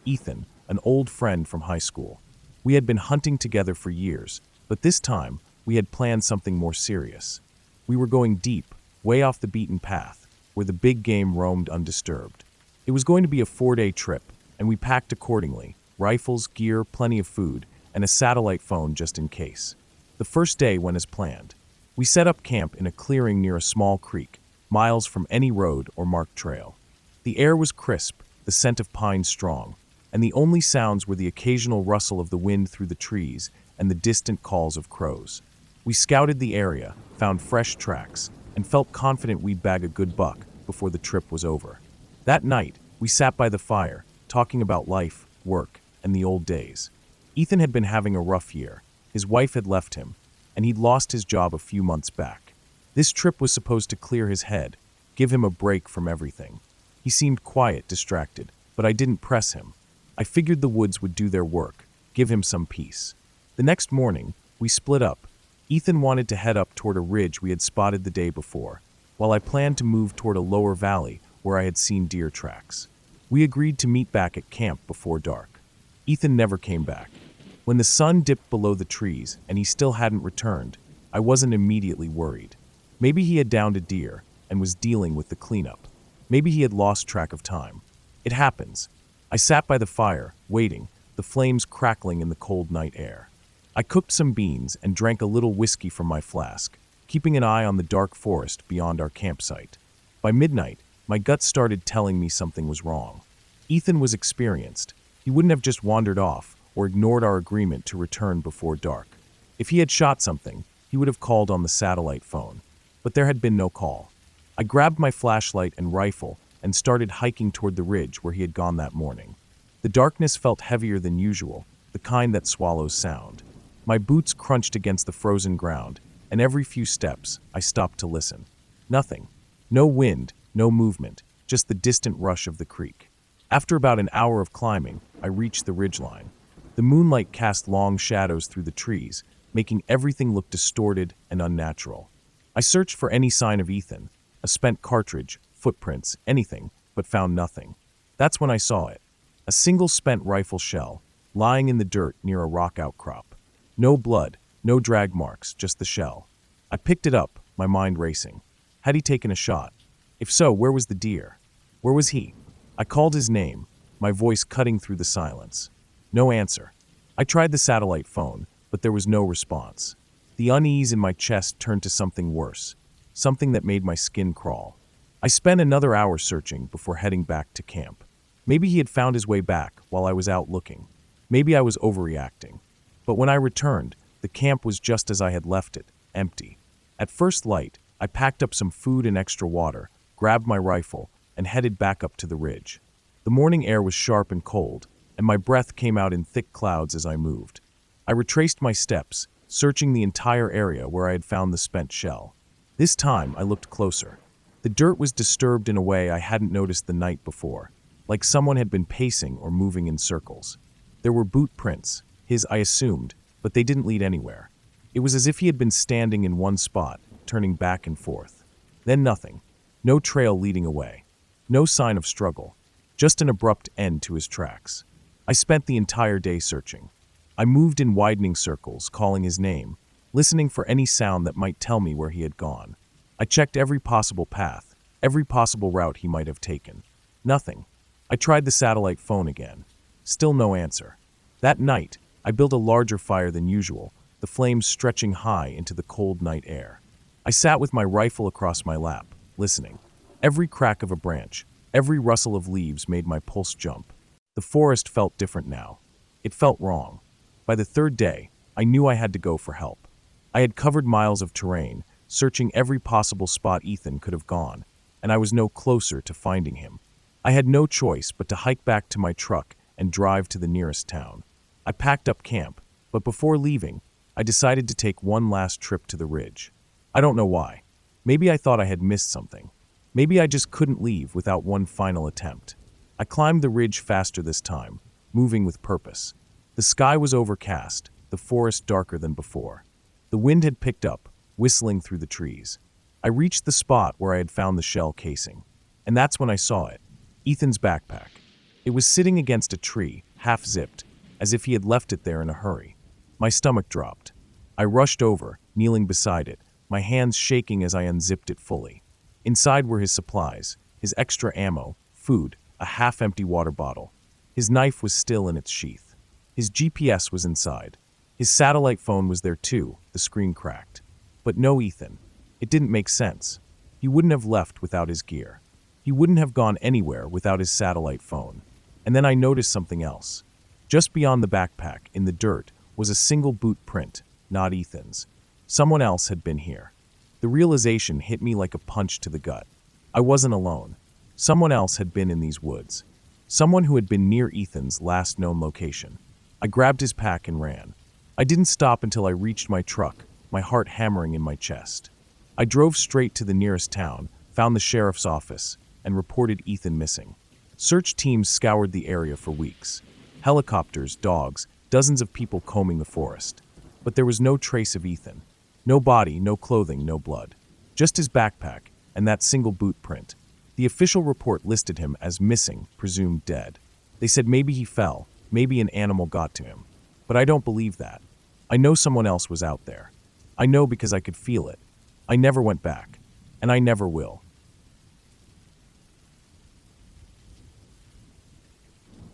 Ethan, an old friend from high school. We had been hunting together for years, but this time, we had planned something more serious. We were going deep, way off the beaten path, where the big game roamed undisturbed. It was going to be a 4-day trip, and we packed accordingly: rifles, gear, plenty of food, and a satellite phone just in case. The first day went as planned. We set up camp in a clearing near a small creek, miles from any road or marked trail. The air was crisp, the scent of pine strong, and the only sounds were the occasional rustle of the wind through the trees and the distant calls of crows. We scouted the area, found fresh tracks, and felt confident we'd bag a good buck before the trip was over. That night, we sat by the fire, talking about life, work, and the old days. Ethan had been having a rough year. His wife had left him, and he'd lost his job a few months back. This trip was supposed to clear his head, give him a break from everything. He seemed quiet, distracted, but I didn't press him. I figured the woods would do their work, give him some peace. The next morning, we split up. Ethan wanted to head up toward a ridge we had spotted the day before, while I planned to move toward a lower valley where I had seen deer tracks. We agreed to meet back at camp before dark. Ethan never came back. When the sun dipped below the trees and he still hadn't returned, I wasn't immediately worried. Maybe he had downed a deer and was dealing with the cleanup. Maybe he had lost track of time. It happens. I sat by the fire, waiting, the flames crackling in the cold night air. I cooked some beans and drank a little whiskey from my flask, keeping an eye on the dark forest beyond our campsite. By midnight, my gut started telling me something was wrong. Ethan was experienced. He wouldn't have just wandered off or ignored our agreement to return before dark. If he had shot something, he would have called on the satellite phone. But there had been no call. I grabbed my flashlight and rifle and started hiking toward the ridge where he had gone that morning. The darkness felt heavier than usual, the kind that swallows sound. My boots crunched against the frozen ground, and every few steps, I stopped to listen. Nothing. No wind, no movement, just the distant rush of the creek. After about an hour of climbing, I reached the ridgeline. The moonlight cast long shadows through the trees, making everything look distorted and unnatural. I searched for any sign of Ethan, a spent cartridge, footprints, anything, but found nothing. That's when I saw it. A single spent rifle shell, lying in the dirt near a rock outcrop. No blood, no drag marks, just the shell. I picked it up, my mind racing. Had he taken a shot? If so, where was the deer? Where was he? I called his name, my voice cutting through the silence. No answer. I tried the satellite phone, but there was no response. The unease in my chest turned to something worse, something that made my skin crawl. I spent another hour searching before heading back to camp. Maybe he had found his way back while I was out looking. Maybe I was overreacting. But when I returned, the camp was just as I had left it, empty. At first light, I packed up some food and extra water, grabbed my rifle, and headed back up to the ridge. The morning air was sharp and cold, and my breath came out in thick clouds as I moved. I retraced my steps, searching the entire area where I had found the spent shell. This time, I looked closer. The dirt was disturbed in a way I hadn't noticed the night before, like someone had been pacing or moving in circles. There were boot prints, his I assumed, but they didn't lead anywhere. It was as if he had been standing in one spot, turning back and forth. Then nothing. No trail leading away. No sign of struggle. Just an abrupt end to his tracks. I spent the entire day searching. I moved in widening circles, calling his name, listening for any sound that might tell me where he had gone. I checked every possible path, every possible route he might have taken. Nothing. I tried the satellite phone again. Still no answer. That night, I built a larger fire than usual, the flames stretching high into the cold night air. I sat with my rifle across my lap, listening. Every crack of a branch, every rustle of leaves made my pulse jump. The forest felt different now. It felt wrong. By the third day, I knew I had to go for help. I had covered miles of terrain, searching every possible spot Ethan could have gone, and I was no closer to finding him. I had no choice but to hike back to my truck and drive to the nearest town. I packed up camp, but before leaving, I decided to take one last trip to the ridge. I don't know why. Maybe I thought I had missed something. Maybe I just couldn't leave without one final attempt. I climbed the ridge faster this time, moving with purpose. The sky was overcast, the forest darker than before. The wind had picked up, whistling through the trees. I reached the spot where I had found the shell casing, and that's when I saw it. Ethan's backpack. It was sitting against a tree, half-zipped, as if he had left it there in a hurry. My stomach dropped. I rushed over, kneeling beside it, my hands shaking as I unzipped it fully. Inside were his supplies, his extra ammo, food, a half-empty water bottle. His knife was still in its sheath. His GPS was inside. His satellite phone was there too, the screen cracked. But no Ethan. It didn't make sense. He wouldn't have left without his gear. He wouldn't have gone anywhere without his satellite phone. And then I noticed something else. Just beyond the backpack, in the dirt, was a single boot print, not Ethan's. Someone else had been here. The realization hit me like a punch to the gut. I wasn't alone. Someone else had been in these woods. Someone who had been near Ethan's last known location. I grabbed his pack and ran. I didn't stop until I reached my truck, my heart hammering in my chest. I drove straight to the nearest town, found the sheriff's office, and reported Ethan missing. Search teams scoured the area for weeks. Helicopters, dogs, dozens of people combing the forest. But there was no trace of Ethan. No body, no clothing, no blood. Just his backpack, and that single boot print. The official report listed him as missing, presumed dead. They said maybe he fell, maybe an animal got to him. But I don't believe that. I know someone else was out there. I know because I could feel it. I never went back, and I never will.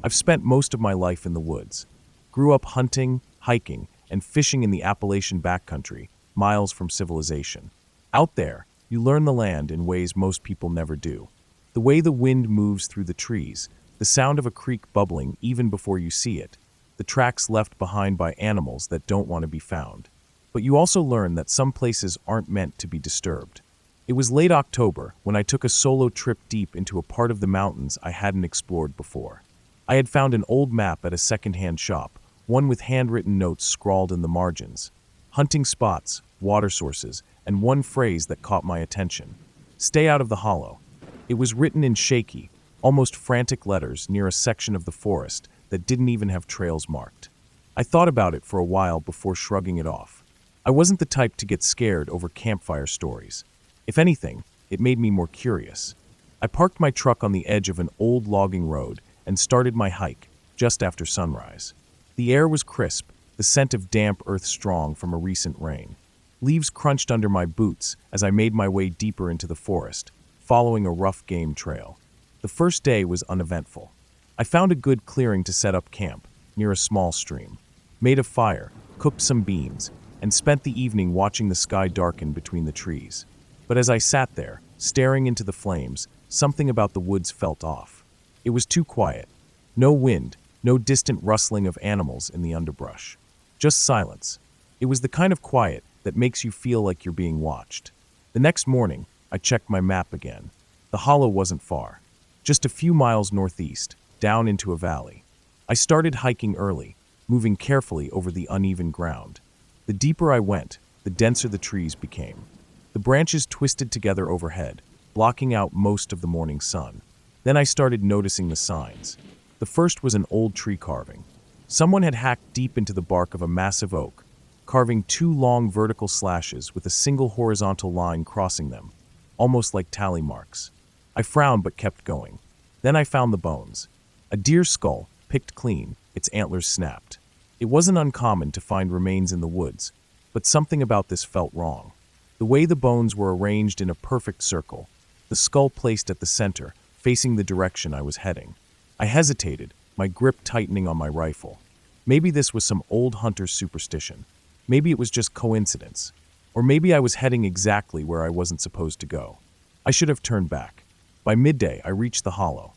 I've spent most of my life in the woods. Grew up hunting, hiking, and fishing in the Appalachian backcountry, miles from civilization. Out there, you learn the land in ways most people never do. The way the wind moves through the trees, the sound of a creek bubbling even before you see it, the tracks left behind by animals that don't want to be found. But you also learn that some places aren't meant to be disturbed. It was late October when I took a solo trip deep into a part of the mountains I hadn't explored before. I had found an old map at a secondhand shop, one with handwritten notes scrawled in the margins. Hunting spots, water sources, and one phrase that caught my attention. Stay out of the hollow. It was written in shaky, almost frantic letters near a section of the forest that didn't even have trails marked. I thought about it for a while before shrugging it off. I wasn't the type to get scared over campfire stories. If anything, it made me more curious. I parked my truck on the edge of an old logging road and started my hike just after sunrise. The air was crisp, the scent of damp earth strong from a recent rain. Leaves crunched under my boots as I made my way deeper into the forest, following a rough game trail. The first day was uneventful. I found a good clearing to set up camp, near a small stream. Made a fire, cooked some beans, and spent the evening watching the sky darken between the trees. But as I sat there, staring into the flames, something about the woods felt off. It was too quiet. No wind, no distant rustling of animals in the underbrush. Just silence. It was the kind of quiet that makes you feel like you're being watched. The next morning, I checked my map again. The hollow wasn't far. Just a few miles northeast, down into a valley. I started hiking early, moving carefully over the uneven ground. The deeper I went, the denser the trees became. The branches twisted together overhead, blocking out most of the morning sun. Then I started noticing the signs. The first was an old tree carving. Someone had hacked deep into the bark of a massive oak, carving two long vertical slashes with a single horizontal line crossing them, almost like tally marks. I frowned but kept going. Then I found the bones. A deer skull, picked clean, its antlers snapped. It wasn't uncommon to find remains in the woods, but something about this felt wrong. The way the bones were arranged in a perfect circle, the skull placed at the center, facing the direction I was heading. I hesitated, my grip tightening on my rifle. Maybe this was some old hunter's superstition. Maybe it was just coincidence. Or maybe I was heading exactly where I wasn't supposed to go. I should have turned back. By midday, I reached the hollow.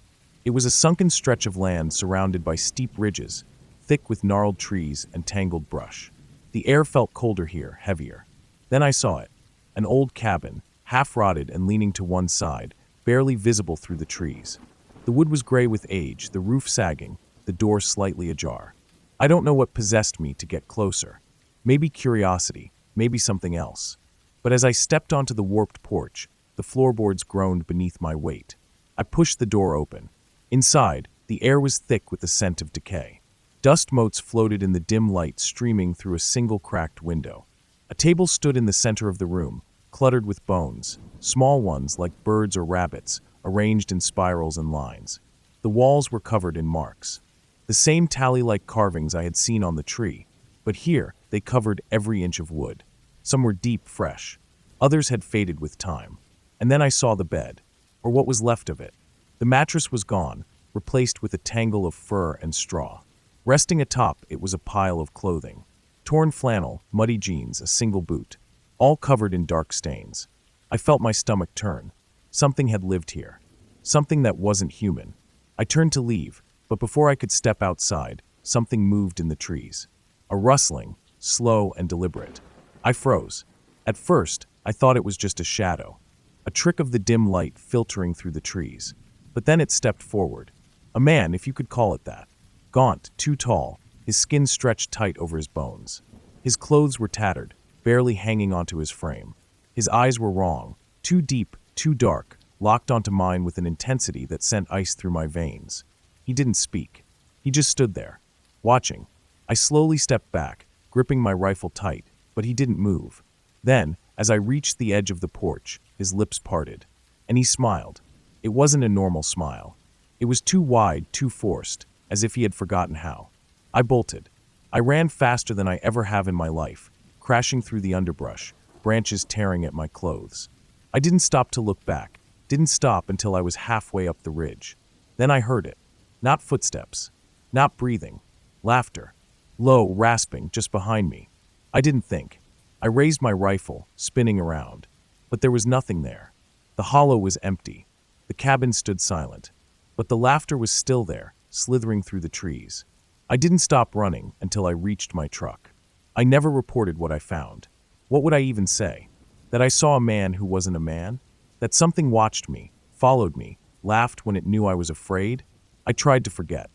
It was a sunken stretch of land surrounded by steep ridges, thick with gnarled trees and tangled brush. The air felt colder here, heavier. Then I saw it. An old cabin, half-rotted and leaning to one side, barely visible through the trees. The wood was gray with age, the roof sagging, the door slightly ajar. I don't know what possessed me to get closer. Maybe curiosity, maybe something else. But as I stepped onto the warped porch, the floorboards groaned beneath my weight. I pushed the door open. Inside, the air was thick with the scent of decay. Dust motes floated in the dim light streaming through a single cracked window. A table stood in the center of the room, cluttered with bones, small ones like birds or rabbits, arranged in spirals and lines. The walls were covered in marks. The same tally-like carvings I had seen on the tree, but here they covered every inch of wood. Some were deep, fresh. Others had faded with time. And then I saw the bed, or what was left of it. The mattress was gone, replaced with a tangle of fur and straw. Resting atop it was a pile of clothing. Torn flannel, muddy jeans, a single boot, all covered in dark stains. I felt my stomach turn. Something had lived here. Something that wasn't human. I turned to leave, but before I could step outside, something moved in the trees. A rustling, slow and deliberate. I froze. At first, I thought it was just a shadow, a trick of the dim light filtering through the trees. But then it stepped forward. A man, if you could call it that. Gaunt, too tall, his skin stretched tight over his bones. His clothes were tattered, barely hanging onto his frame. His eyes were wrong, too deep, too dark, locked onto mine with an intensity that sent ice through my veins. He didn't speak. He just stood there, watching. I slowly stepped back, gripping my rifle tight, but he didn't move. Then, as I reached the edge of the porch, his lips parted, and he smiled. It wasn't a normal smile. It was too wide, too forced, as if he had forgotten how. I bolted. I ran faster than I ever have in my life, crashing through the underbrush, branches tearing at my clothes. I didn't stop to look back, didn't stop until I was halfway up the ridge. Then I heard it. Not footsteps, not breathing, laughter, low, rasping, just behind me. I didn't think. I raised my rifle, spinning around. But there was nothing there. The hollow was empty. The cabin stood silent. But the laughter was still there, slithering through the trees. I didn't stop running until I reached my truck. I never reported what I found. What would I even say? That I saw a man who wasn't a man? That something watched me, followed me, laughed when it knew I was afraid? I tried to forget.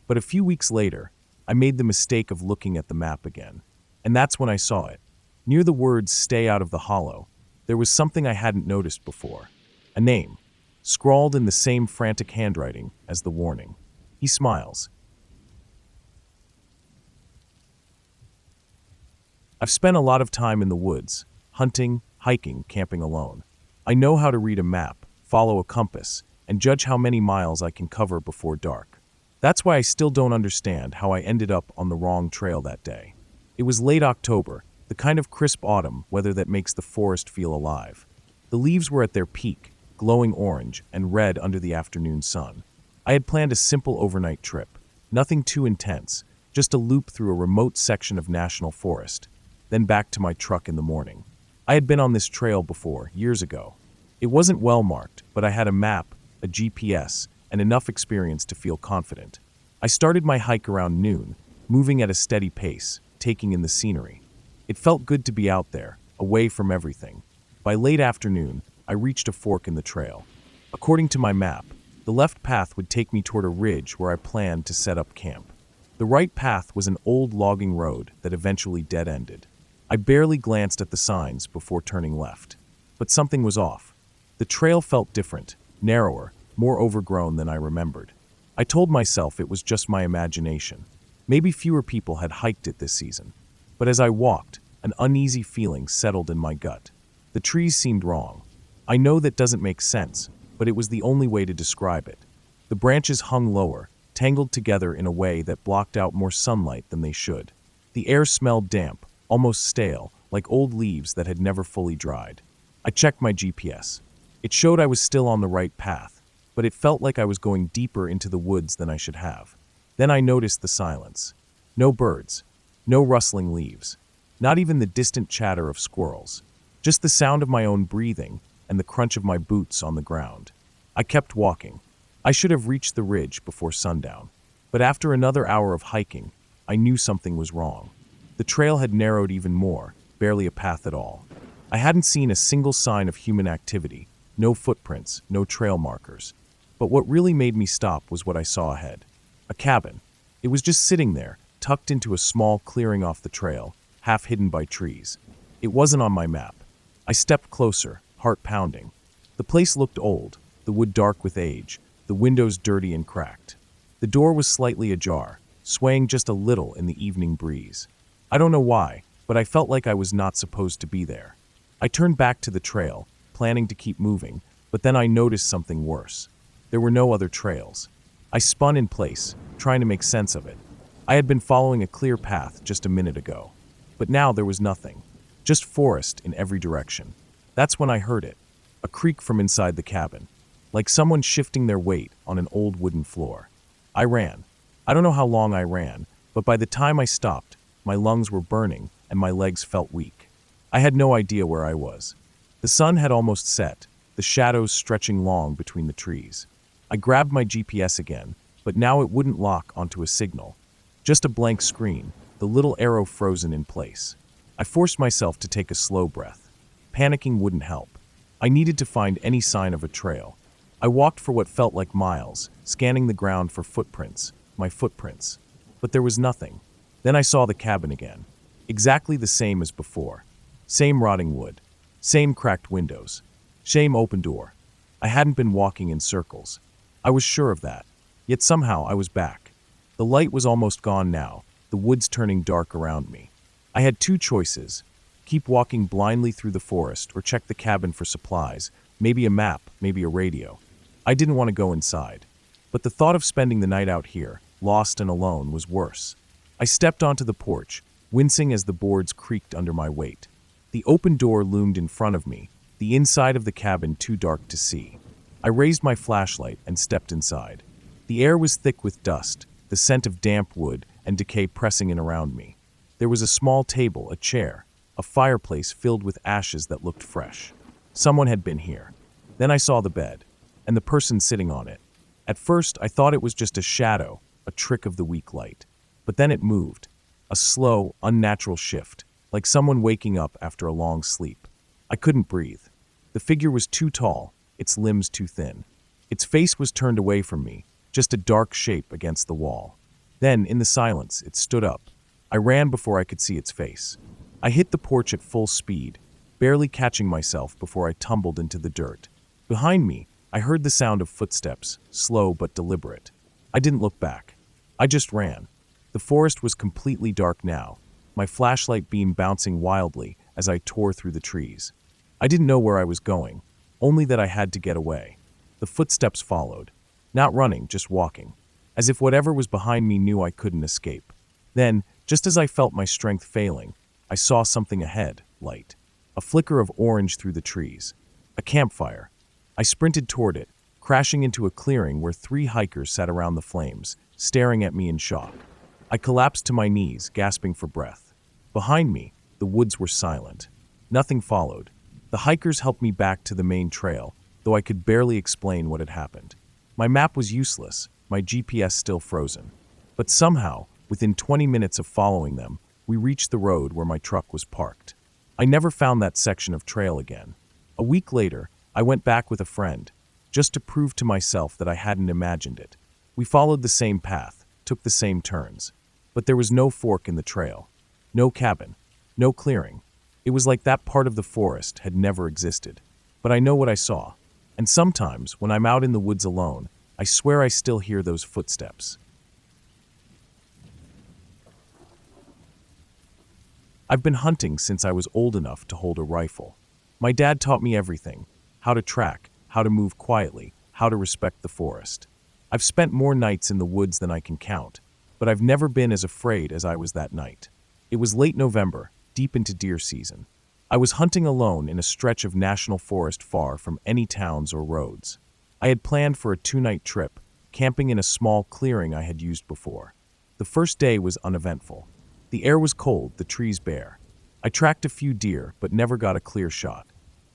But a few weeks later, I made the mistake of looking at the map again. And that's when I saw it. Near the words "Stay out of the hollow," there was something I hadn't noticed before. A name, scrawled in the same frantic handwriting as the warning. He smiles. I've spent a lot of time in the woods, hunting, hiking, camping alone. I know how to read a map, follow a compass, and judge how many miles I can cover before dark. That's why I still don't understand how I ended up on the wrong trail that day. It was late October, the kind of crisp autumn weather that makes the forest feel alive. The leaves were at their peak, glowing orange and red under the afternoon sun. I had planned a simple overnight trip, nothing too intense, just a loop through a remote section of national forest, then back to my truck in the morning. I had been on this trail before, years ago. It wasn't well marked, but I had a map, a GPS, and enough experience to feel confident. I started my hike around noon, moving at a steady pace, taking in the scenery. It felt good to be out there, away from everything. By late afternoon, I reached a fork in the trail. According to my map, the left path would take me toward a ridge where I planned to set up camp. The right path was an old logging road that eventually dead-ended. I barely glanced at the signs before turning left. But something was off. The The trail felt different, narrower, more overgrown than I remembered. I told myself it was just my imagination. Maybe fewer people had hiked it this season. But as I walked, an uneasy feeling settled in my gut. The trees seemed wrong. I know that doesn't make sense, but it was the only way to describe it. The branches hung lower, tangled together in a way that blocked out more sunlight than they should. The air smelled damp, almost stale, like old leaves that had never fully dried. I checked my GPS. It showed I was still on the right path, but it felt like I was going deeper into the woods than I should have. Then I noticed the silence. No birds, no rustling leaves, not even the distant chatter of squirrels. Just the sound of my own breathing and the crunch of my boots on the ground. I kept walking. I should have reached the ridge before sundown. But after another hour of hiking, I knew something was wrong. The trail had narrowed even more, barely a path at all. I hadn't seen a single sign of human activity, no footprints, no trail markers. But what really made me stop was what I saw ahead. A cabin. It was just sitting there, tucked into a small clearing off the trail, half hidden by trees. It wasn't on my map. I stepped closer, heart pounding. The place looked old, the wood dark with age, the windows dirty and cracked. The door was slightly ajar, swaying just a little in the evening breeze. I don't know why, but I felt like I was not supposed to be there. I turned back to the trail, planning to keep moving, but then I noticed something worse. There were no other trails. I spun in place, trying to make sense of it. I had been following a clear path just a minute ago, but now there was nothing. Just forest in every direction. That's when I heard it. A creak from inside the cabin, like someone shifting their weight on an old wooden floor. I ran. I don't know how long I ran, but by the time I stopped, my lungs were burning and my legs felt weak. I had no idea where I was. The sun had almost set, the shadows stretching long between the trees. I grabbed my GPS again, but now it wouldn't lock onto a signal. Just a blank screen, the little arrow frozen in place. I forced myself to take a slow breath. Panicking wouldn't help. I needed to find any sign of a trail. I walked for what felt like miles, scanning the ground for footprints, my footprints. But there was nothing. Then I saw the cabin again. Exactly the same as before. Same rotting wood. Same cracked windows. Same open door. I hadn't been walking in circles. I was sure of that. Yet somehow I was back. The light was almost gone now, the woods turning dark around me. I had two choices. Keep walking blindly through the forest or check the cabin for supplies, maybe a map, maybe a radio. I didn't want to go inside. But the thought of spending the night out here, lost and alone, was worse. I stepped onto the porch, wincing as the boards creaked under my weight. The open door loomed in front of me, the inside of the cabin too dark to see. I raised my flashlight and stepped inside. The air was thick with dust, the scent of damp wood and decay pressing in around me. There was a small table, a chair, a fireplace filled with ashes that looked fresh. Someone had been here. Then I saw the bed, and the person sitting on it. At first, I thought it was just a shadow, a trick of the weak light. But then it moved. A slow, unnatural shift, like someone waking up after a long sleep. I couldn't breathe. The figure was too tall, its limbs too thin. Its face was turned away from me, just a dark shape against the wall. Then, in the silence, it stood up. I ran before I could see its face. I hit the porch at full speed, barely catching myself before I tumbled into the dirt. Behind me, I heard the sound of footsteps, slow but deliberate. I didn't look back. I just ran. The forest was completely dark now, my flashlight beam bouncing wildly as I tore through the trees. I didn't know where I was going, only that I had to get away. The footsteps followed, not running, just walking, as if whatever was behind me knew I couldn't escape. Then, just as I felt my strength failing, I saw something ahead, light. A flicker of orange through the trees. A campfire. I sprinted toward it, crashing into a clearing where 3 hikers sat around the flames, staring at me in shock. I collapsed to my knees, gasping for breath. Behind me, the woods were silent. Nothing followed. The hikers helped me back to the main trail, though I could barely explain what had happened. My map was useless, my GPS still frozen. But somehow, within 20 minutes of following them, we reached the road where my truck was parked. I never found that section of trail again. A week later, I went back with a friend, just to prove to myself that I hadn't imagined it. We followed the same path, took the same turns. But there was no fork in the trail. No cabin. No clearing. It was like that part of the forest had never existed. But I know what I saw. And sometimes, when I'm out in the woods alone, I swear I still hear those footsteps. I've been hunting since I was old enough to hold a rifle. My dad taught me everything: how to track, how to move quietly, how to respect the forest. I've spent more nights in the woods than I can count, but I've never been as afraid as I was that night. It was late November, deep into deer season. I was hunting alone in a stretch of national forest far from any towns or roads. I had planned for a 2-night trip, camping in a small clearing I had used before. The first day was uneventful. The air was cold, the trees bare. I tracked a few deer, but never got a clear shot.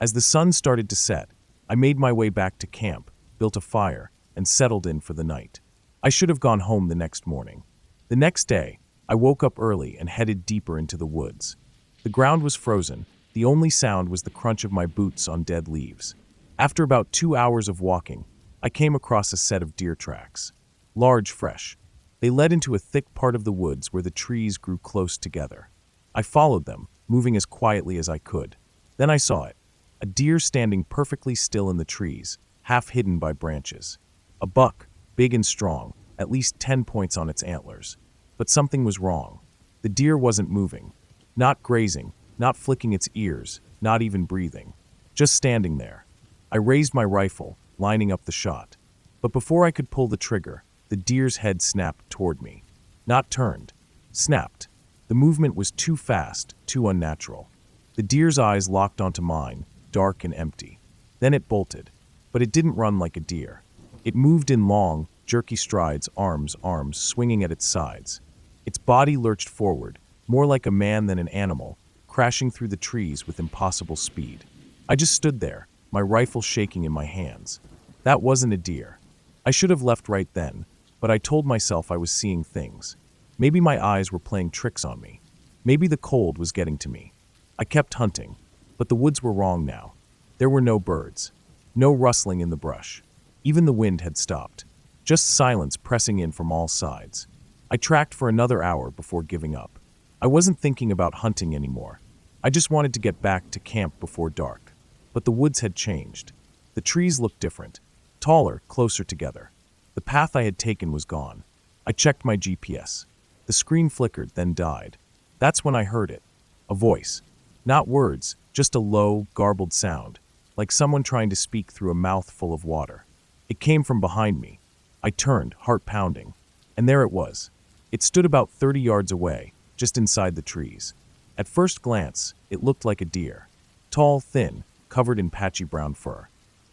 As the sun started to set, I made my way back to camp, built a fire, and settled in for the night. I should have gone home the next morning. The next day, I woke up early and headed deeper into the woods. The ground was frozen. The only sound was the crunch of my boots on dead leaves. After about 2 hours of walking, I came across a set of deer tracks. Large, fresh. They led into a thick part of the woods where the trees grew close together. I followed them, moving as quietly as I could. Then I saw it. A deer standing perfectly still in the trees, half hidden by branches. A buck, big and strong, at least 10 points on its antlers. But something was wrong. The deer wasn't moving. Not grazing, not flicking its ears, not even breathing. Just standing there. I raised my rifle, lining up the shot. But before I could pull the trigger, the deer's head snapped toward me. Not turned. Snapped. The movement was too fast, too unnatural. The deer's eyes locked onto mine, dark and empty. Then it bolted. But it didn't run like a deer. It moved in long, jerky strides, arms swinging at its sides. Its body lurched forward, more like a man than an animal, crashing through the trees with impossible speed. I just stood there, my rifle shaking in my hands. That wasn't a deer. I should have left right then, but I told myself I was seeing things. Maybe my eyes were playing tricks on me. Maybe the cold was getting to me. I kept hunting, but the woods were wrong now. There were no birds, no rustling in the brush. Even the wind had stopped. Just silence pressing in from all sides. I tracked for another hour before giving up. I wasn't thinking about hunting anymore. I just wanted to get back to camp before dark. But the woods had changed. The trees looked different, taller, closer together. The path I had taken was gone. I checked my GPS. The screen flickered, then died. That's when I heard it. A voice. Not words, just a low, garbled sound, like someone trying to speak through a mouth full of water. It came from behind me. I turned, heart pounding. And there it was. It stood about 30 yards away, just inside the trees. At first glance, it looked like a deer. Tall, thin, covered in patchy brown fur.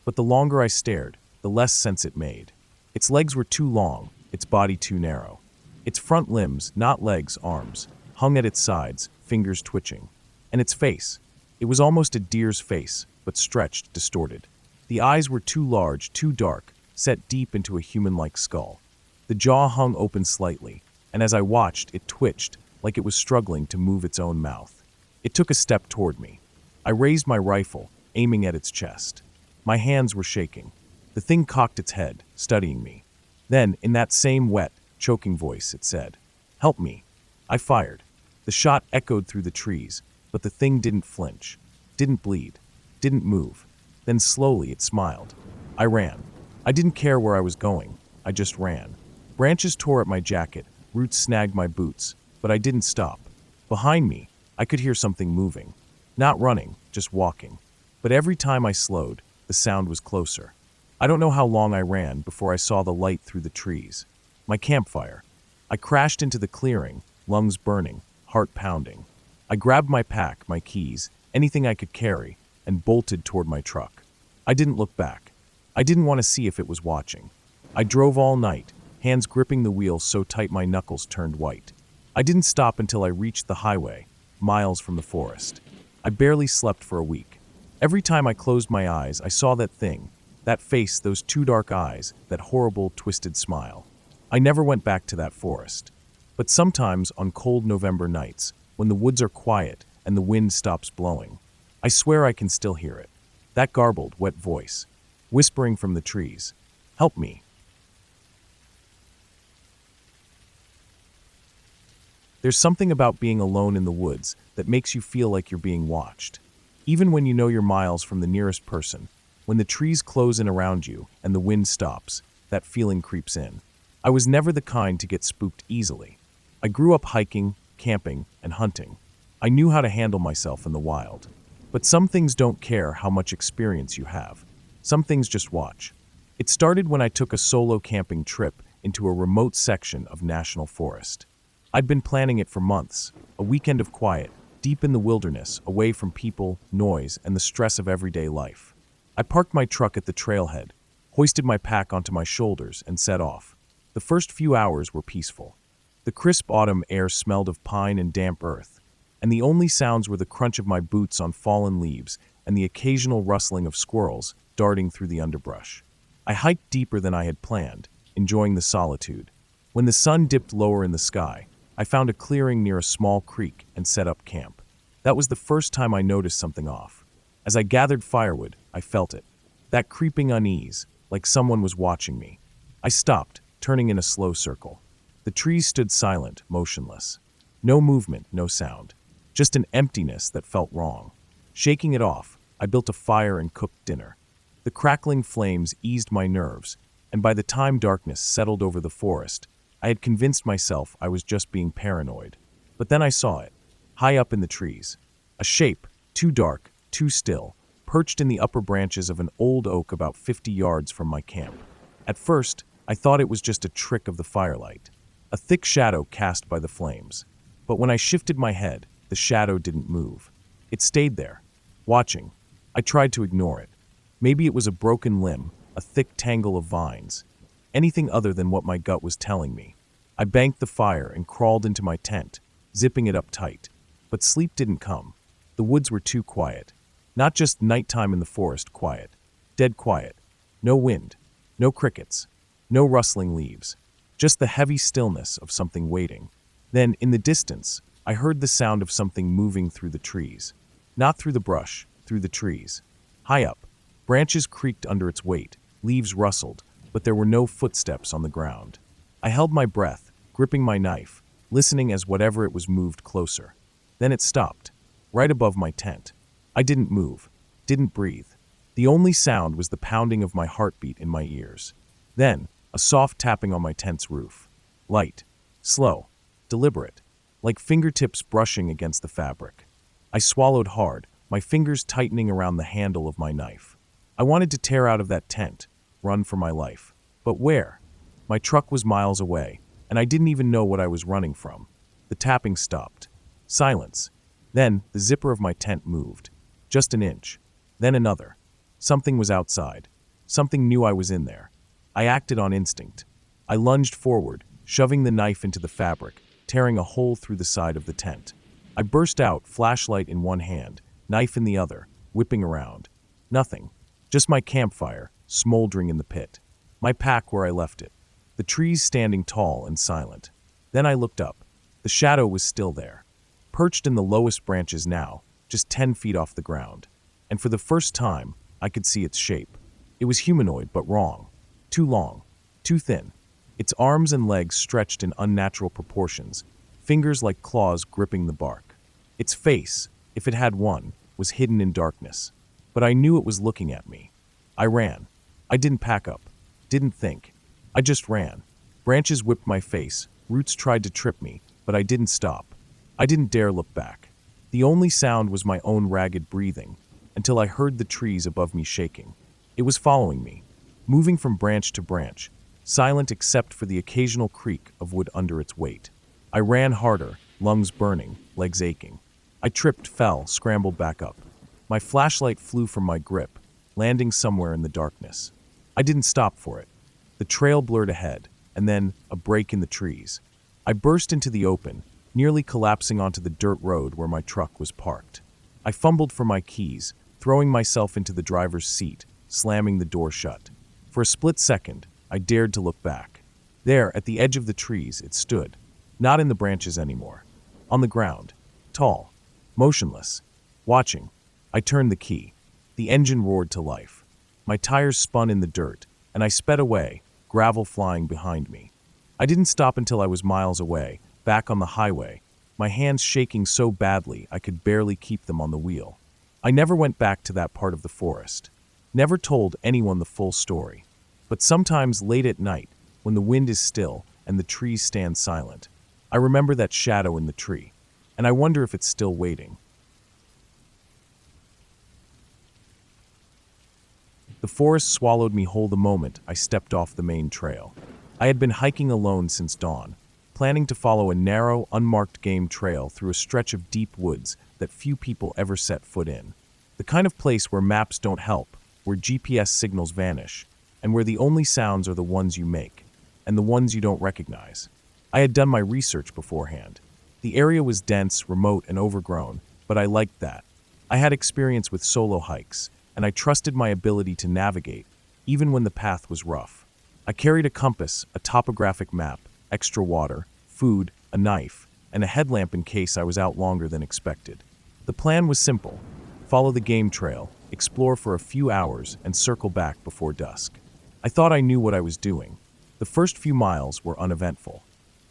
But the longer I stared, the less sense it made. Its legs were too long, its body too narrow. Its front limbs, not legs, arms, hung at its sides, fingers twitching. And its face. It was almost a deer's face, but stretched, distorted. The eyes were too large, too dark, set deep into a human-like skull. The jaw hung open slightly, and as I watched, it twitched, like it was struggling to move its own mouth. It took a step toward me. I raised my rifle, aiming at its chest. My hands were shaking. The thing cocked its head, studying me. Then, in that same wet, choking voice, it said, "Help me." I fired. The shot echoed through the trees, but the thing didn't flinch, didn't bleed, didn't move. Then slowly it smiled. I ran. I didn't care where I was going. I just ran. Branches tore at my jacket, roots snagged my boots, but I didn't stop. Behind me, I could hear something moving. Not running, just walking. But every time I slowed, the sound was closer. I don't know how long I ran before I saw the light through the trees. My campfire. I crashed into the clearing, lungs burning, heart pounding. I grabbed my pack, my keys, anything I could carry, and bolted toward my truck. I didn't look back. I didn't want to see if it was watching. I drove all night, hands gripping the wheel so tight my knuckles turned white. I didn't stop until I reached the highway, miles from the forest. I barely slept for a week. Every time I closed my eyes, I saw that thing, that face, those two dark eyes, that horrible, twisted smile. I never went back to that forest. But sometimes, on cold November nights, when the woods are quiet and the wind stops blowing, I swear I can still hear it. That garbled, wet voice, whispering from the trees, "Help me." There's something about being alone in the woods that makes you feel like you're being watched. Even when you know you're miles from the nearest person, When the trees close in around you and the wind stops, that feeling creeps in. I was never the kind to get spooked easily. I grew up hiking, camping, and hunting. I knew how to handle myself in the wild. But some things don't care how much experience you have. Some things just watch. It started when I took a solo camping trip into a remote section of national forest. I'd been planning it for months, a weekend of quiet, deep in the wilderness, away from people, noise, and the stress of everyday life. I parked my truck at the trailhead, hoisted my pack onto my shoulders, and set off. The first few hours were peaceful. The crisp autumn air smelled of pine and damp earth, and the only sounds were the crunch of my boots on fallen leaves and the occasional rustling of squirrels darting through the underbrush. I hiked deeper than I had planned, enjoying the solitude. When the sun dipped lower in the sky, I found a clearing near a small creek and set up camp. That was the first time I noticed something off. As I gathered firewood, I felt it. That creeping unease, like someone was watching me. I stopped, turning in a slow circle. The trees stood silent, motionless. No movement, no sound. Just an emptiness that felt wrong. Shaking it off, I built a fire and cooked dinner. The crackling flames eased my nerves, and by the time darkness settled over the forest, I had convinced myself I was just being paranoid. But then I saw it, high up in the trees. A shape, too dark, too still, perched in the upper branches of an old oak about 50 yards from my camp. At first, I thought it was just a trick of the firelight, a thick shadow cast by the flames. But when I shifted my head, the shadow didn't move. It stayed there, watching. I tried to ignore it. Maybe it was a broken limb, a thick tangle of vines. Anything other than what my gut was telling me. I banked the fire and crawled into my tent, zipping it up tight. But sleep didn't come. The woods were too quiet. Not just nighttime in the forest quiet. Dead quiet. No wind. No crickets. No rustling leaves. Just the heavy stillness of something waiting. Then, in the distance, I heard the sound of something moving through the trees. Not through the brush, through the trees. High up, branches creaked under its weight, leaves rustled, but there were no footsteps on the ground. I held my breath, gripping my knife, listening as whatever it was moved closer. Then it stopped, right above my tent. I didn't move, didn't breathe. The only sound was the pounding of my heartbeat in my ears. Then, a soft tapping on my tent's roof. Light, slow, deliberate, like fingertips brushing against the fabric. I swallowed hard, my fingers tightening around the handle of my knife. I wanted to tear out of that tent, run for my life. But where? My truck was miles away, and I didn't even know what I was running from. The tapping stopped. Silence. Then, the zipper of my tent moved. Just an inch. Then another. Something was outside. Something knew I was in there. I acted on instinct. I lunged forward, shoving the knife into the fabric, tearing a hole through the side of the tent. I burst out, flashlight in one hand, knife in the other, whipping around. Nothing. Just my campfire, smoldering in the pit. My pack where I left it. The trees standing tall and silent. Then I looked up. The shadow was still there. Perched in the lowest branches now, just 10 feet off the ground. And for the first time, I could see its shape. It was humanoid, but wrong. Too long. Too thin. Its arms and legs stretched in unnatural proportions, fingers like claws gripping the bark. Its face, if it had one, was hidden in darkness. But I knew it was looking at me. I ran. I didn't pack up. Didn't think. I just ran. Branches whipped my face, roots tried to trip me, but I didn't stop. I didn't dare look back. The only sound was my own ragged breathing, until I heard the trees above me shaking. It was following me, moving from branch to branch, silent except for the occasional creak of wood under its weight. I ran harder, lungs burning, legs aching. I tripped, fell, scrambled back up. My flashlight flew from my grip, landing somewhere in the darkness. I didn't stop for it. The trail blurred ahead, and then a break in the trees. I burst into the open, nearly collapsing onto the dirt road where my truck was parked. I fumbled for my keys, throwing myself into the driver's seat, slamming the door shut. For a split second, I dared to look back. There, at the edge of the trees, it stood, not in the branches anymore. On the ground, tall, motionless, watching. I turned the key. The engine roared to life. My tires spun in the dirt, and I sped away, gravel flying behind me. I didn't stop until I was miles away, back on the highway, my hands shaking so badly I could barely keep them on the wheel. I never went back to that part of the forest. Never told anyone the full story. But sometimes late at night, when the wind is still and the trees stand silent, I remember that shadow in the tree, and I wonder if it's still waiting. The forest swallowed me whole the moment I stepped off the main trail. I had been hiking alone since dawn, planning to follow a narrow, unmarked game trail through a stretch of deep woods that few people ever set foot in. The kind of place where maps don't help, where GPS signals vanish, and where the only sounds are the ones you make, and the ones you don't recognize. I had done my research beforehand. The area was dense, remote, and overgrown, but I liked that. I had experience with solo hikes, and I trusted my ability to navigate, even when the path was rough. I carried a compass, a topographic map, extra water, food, a knife, and a headlamp in case I was out longer than expected. The plan was simple: follow the game trail, explore for a few hours, and circle back before dusk. I thought I knew what I was doing. The first few miles were uneventful.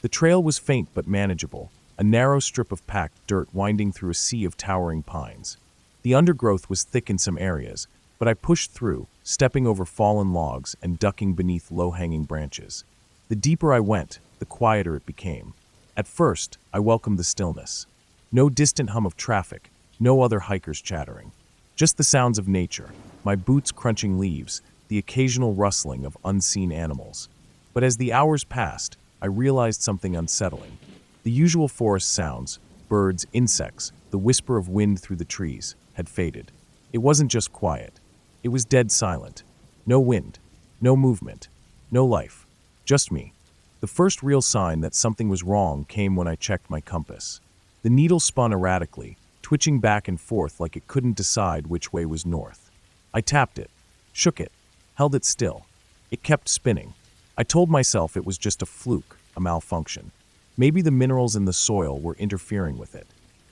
The trail was faint but manageable, a narrow strip of packed dirt winding through a sea of towering pines. The undergrowth was thick in some areas, but I pushed through, stepping over fallen logs and ducking beneath low-hanging branches. The deeper I went, the quieter it became. At first, I welcomed the stillness. No distant hum of traffic, no other hikers chattering. Just the sounds of nature, my boots crunching leaves, the occasional rustling of unseen animals. But as the hours passed, I realized something unsettling. The usual forest sounds, birds, insects, the whisper of wind through the trees, had faded. It wasn't just quiet. It was dead silent. No wind, no movement, no life. Just me. The first real sign that something was wrong came when I checked my compass. The needle spun erratically, twitching back and forth like it couldn't decide which way was north. I tapped it, shook it, held it still. It kept spinning. I told myself it was just a fluke, a malfunction. Maybe the minerals in the soil were interfering with it.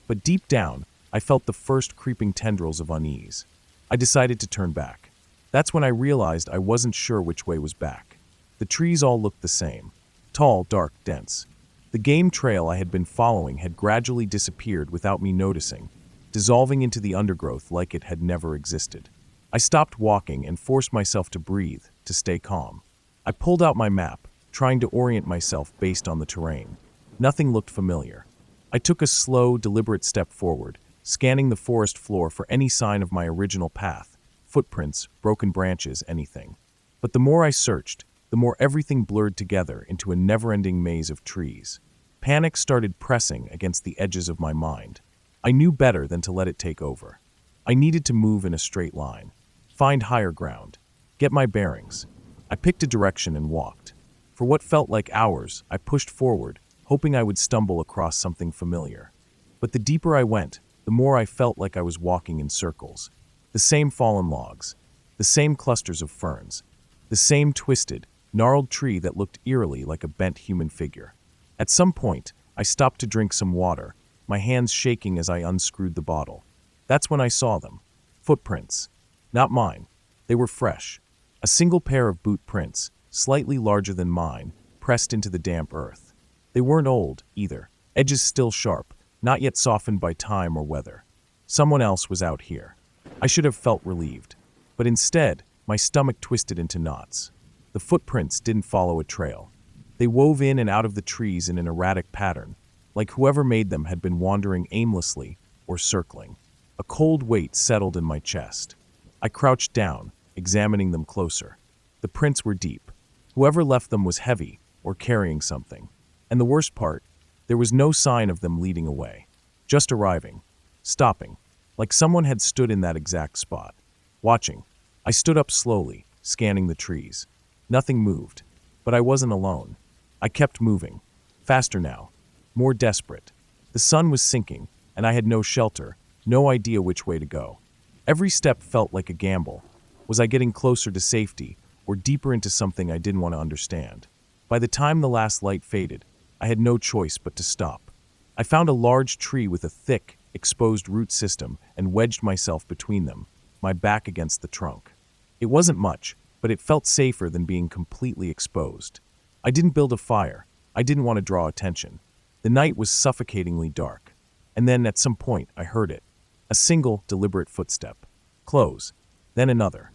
But deep down, I felt the first creeping tendrils of unease. I decided to turn back. That's when I realized I wasn't sure which way was back. The trees all looked the same. Tall, dark, dense. The game trail I had been following had gradually disappeared without me noticing, dissolving into the undergrowth like it had never existed. I stopped walking and forced myself to breathe, to stay calm. I pulled out my map, trying to orient myself based on the terrain. Nothing looked familiar. I took a slow, deliberate step forward, scanning the forest floor for any sign of my original path, footprints, broken branches, anything. But the more I searched, the more everything blurred together into a never-ending maze of trees. Panic started pressing against the edges of my mind. I knew better than to let it take over. I needed to move in a straight line, find higher ground, get my bearings. I picked a direction and walked. For what felt like hours, I pushed forward, hoping I would stumble across something familiar. But the deeper I went, the more I felt like I was walking in circles. The same fallen logs, the same clusters of ferns, the same twisted, gnarled tree that looked eerily like a bent human figure. At some point, I stopped to drink some water, my hands shaking as I unscrewed the bottle. That's when I saw them. Footprints. Not mine. They were fresh. A single pair of boot prints, slightly larger than mine, pressed into the damp earth. They weren't old, either, edges still sharp, not yet softened by time or weather. Someone else was out here. I should have felt relieved. But instead, my stomach twisted into knots. The footprints didn't follow a trail. They wove in and out of the trees in an erratic pattern, like whoever made them had been wandering aimlessly or circling. A cold weight settled in my chest. I crouched down, examining them closer. The prints were deep. Whoever left them was heavy or carrying something. And the worst part, there was no sign of them leading away. Just arriving. Stopping. Like someone had stood in that exact spot. Watching. I stood up slowly, scanning the trees. Nothing moved. But I wasn't alone. I kept moving. Faster now. More desperate. The sun was sinking, and I had no shelter, no idea which way to go. Every step felt like a gamble. Was I getting closer to safety, or deeper into something I didn't want to understand? By the time the last light faded, I had no choice but to stop. I found a large tree with a thick, exposed root system and wedged myself between them, my back against the trunk. It wasn't much, but it felt safer than being completely exposed. I didn't build a fire. I didn't want to draw attention. The night was suffocatingly dark. And then, at some point, I heard it. A single, deliberate footstep. Close. Then another.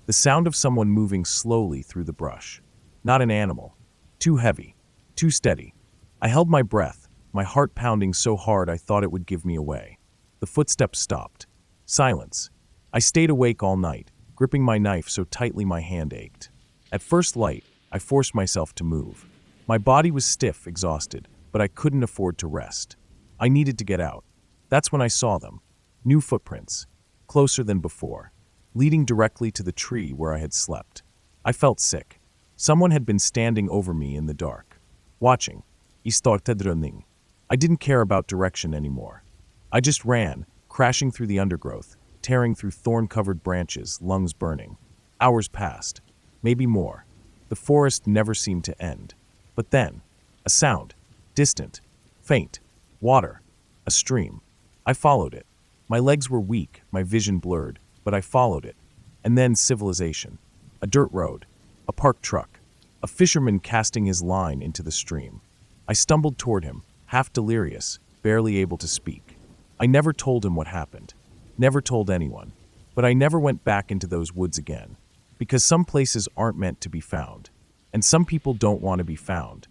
The sound of someone moving slowly through the brush. Not an animal. Too heavy. Too steady. I held my breath, my heart pounding so hard I thought it would give me away. The footsteps stopped. Silence. I stayed awake all night, gripping my knife so tightly my hand ached. At first light, I forced myself to move. My body was stiff, exhausted, but I couldn't afford to rest. I needed to get out. That's when I saw them. New footprints. Closer than before. Leading directly to the tree where I had slept. I felt sick. Someone had been standing over me in the dark. Watching. I didn't care about direction anymore. I just ran, crashing through the undergrowth, tearing through thorn-covered branches, lungs burning. Hours passed. Maybe more. The forest never seemed to end. But then, a sound. Distant. Faint. Water. A stream. I followed it. My legs were weak, my vision blurred, but I followed it. And then civilization. A dirt road. A parked truck. A fisherman casting his line into the stream. I stumbled toward him, half delirious, barely able to speak. I never told him what happened. Never told anyone. But I never went back into those woods again. Because some places aren't meant to be found. And some people don't want to be found.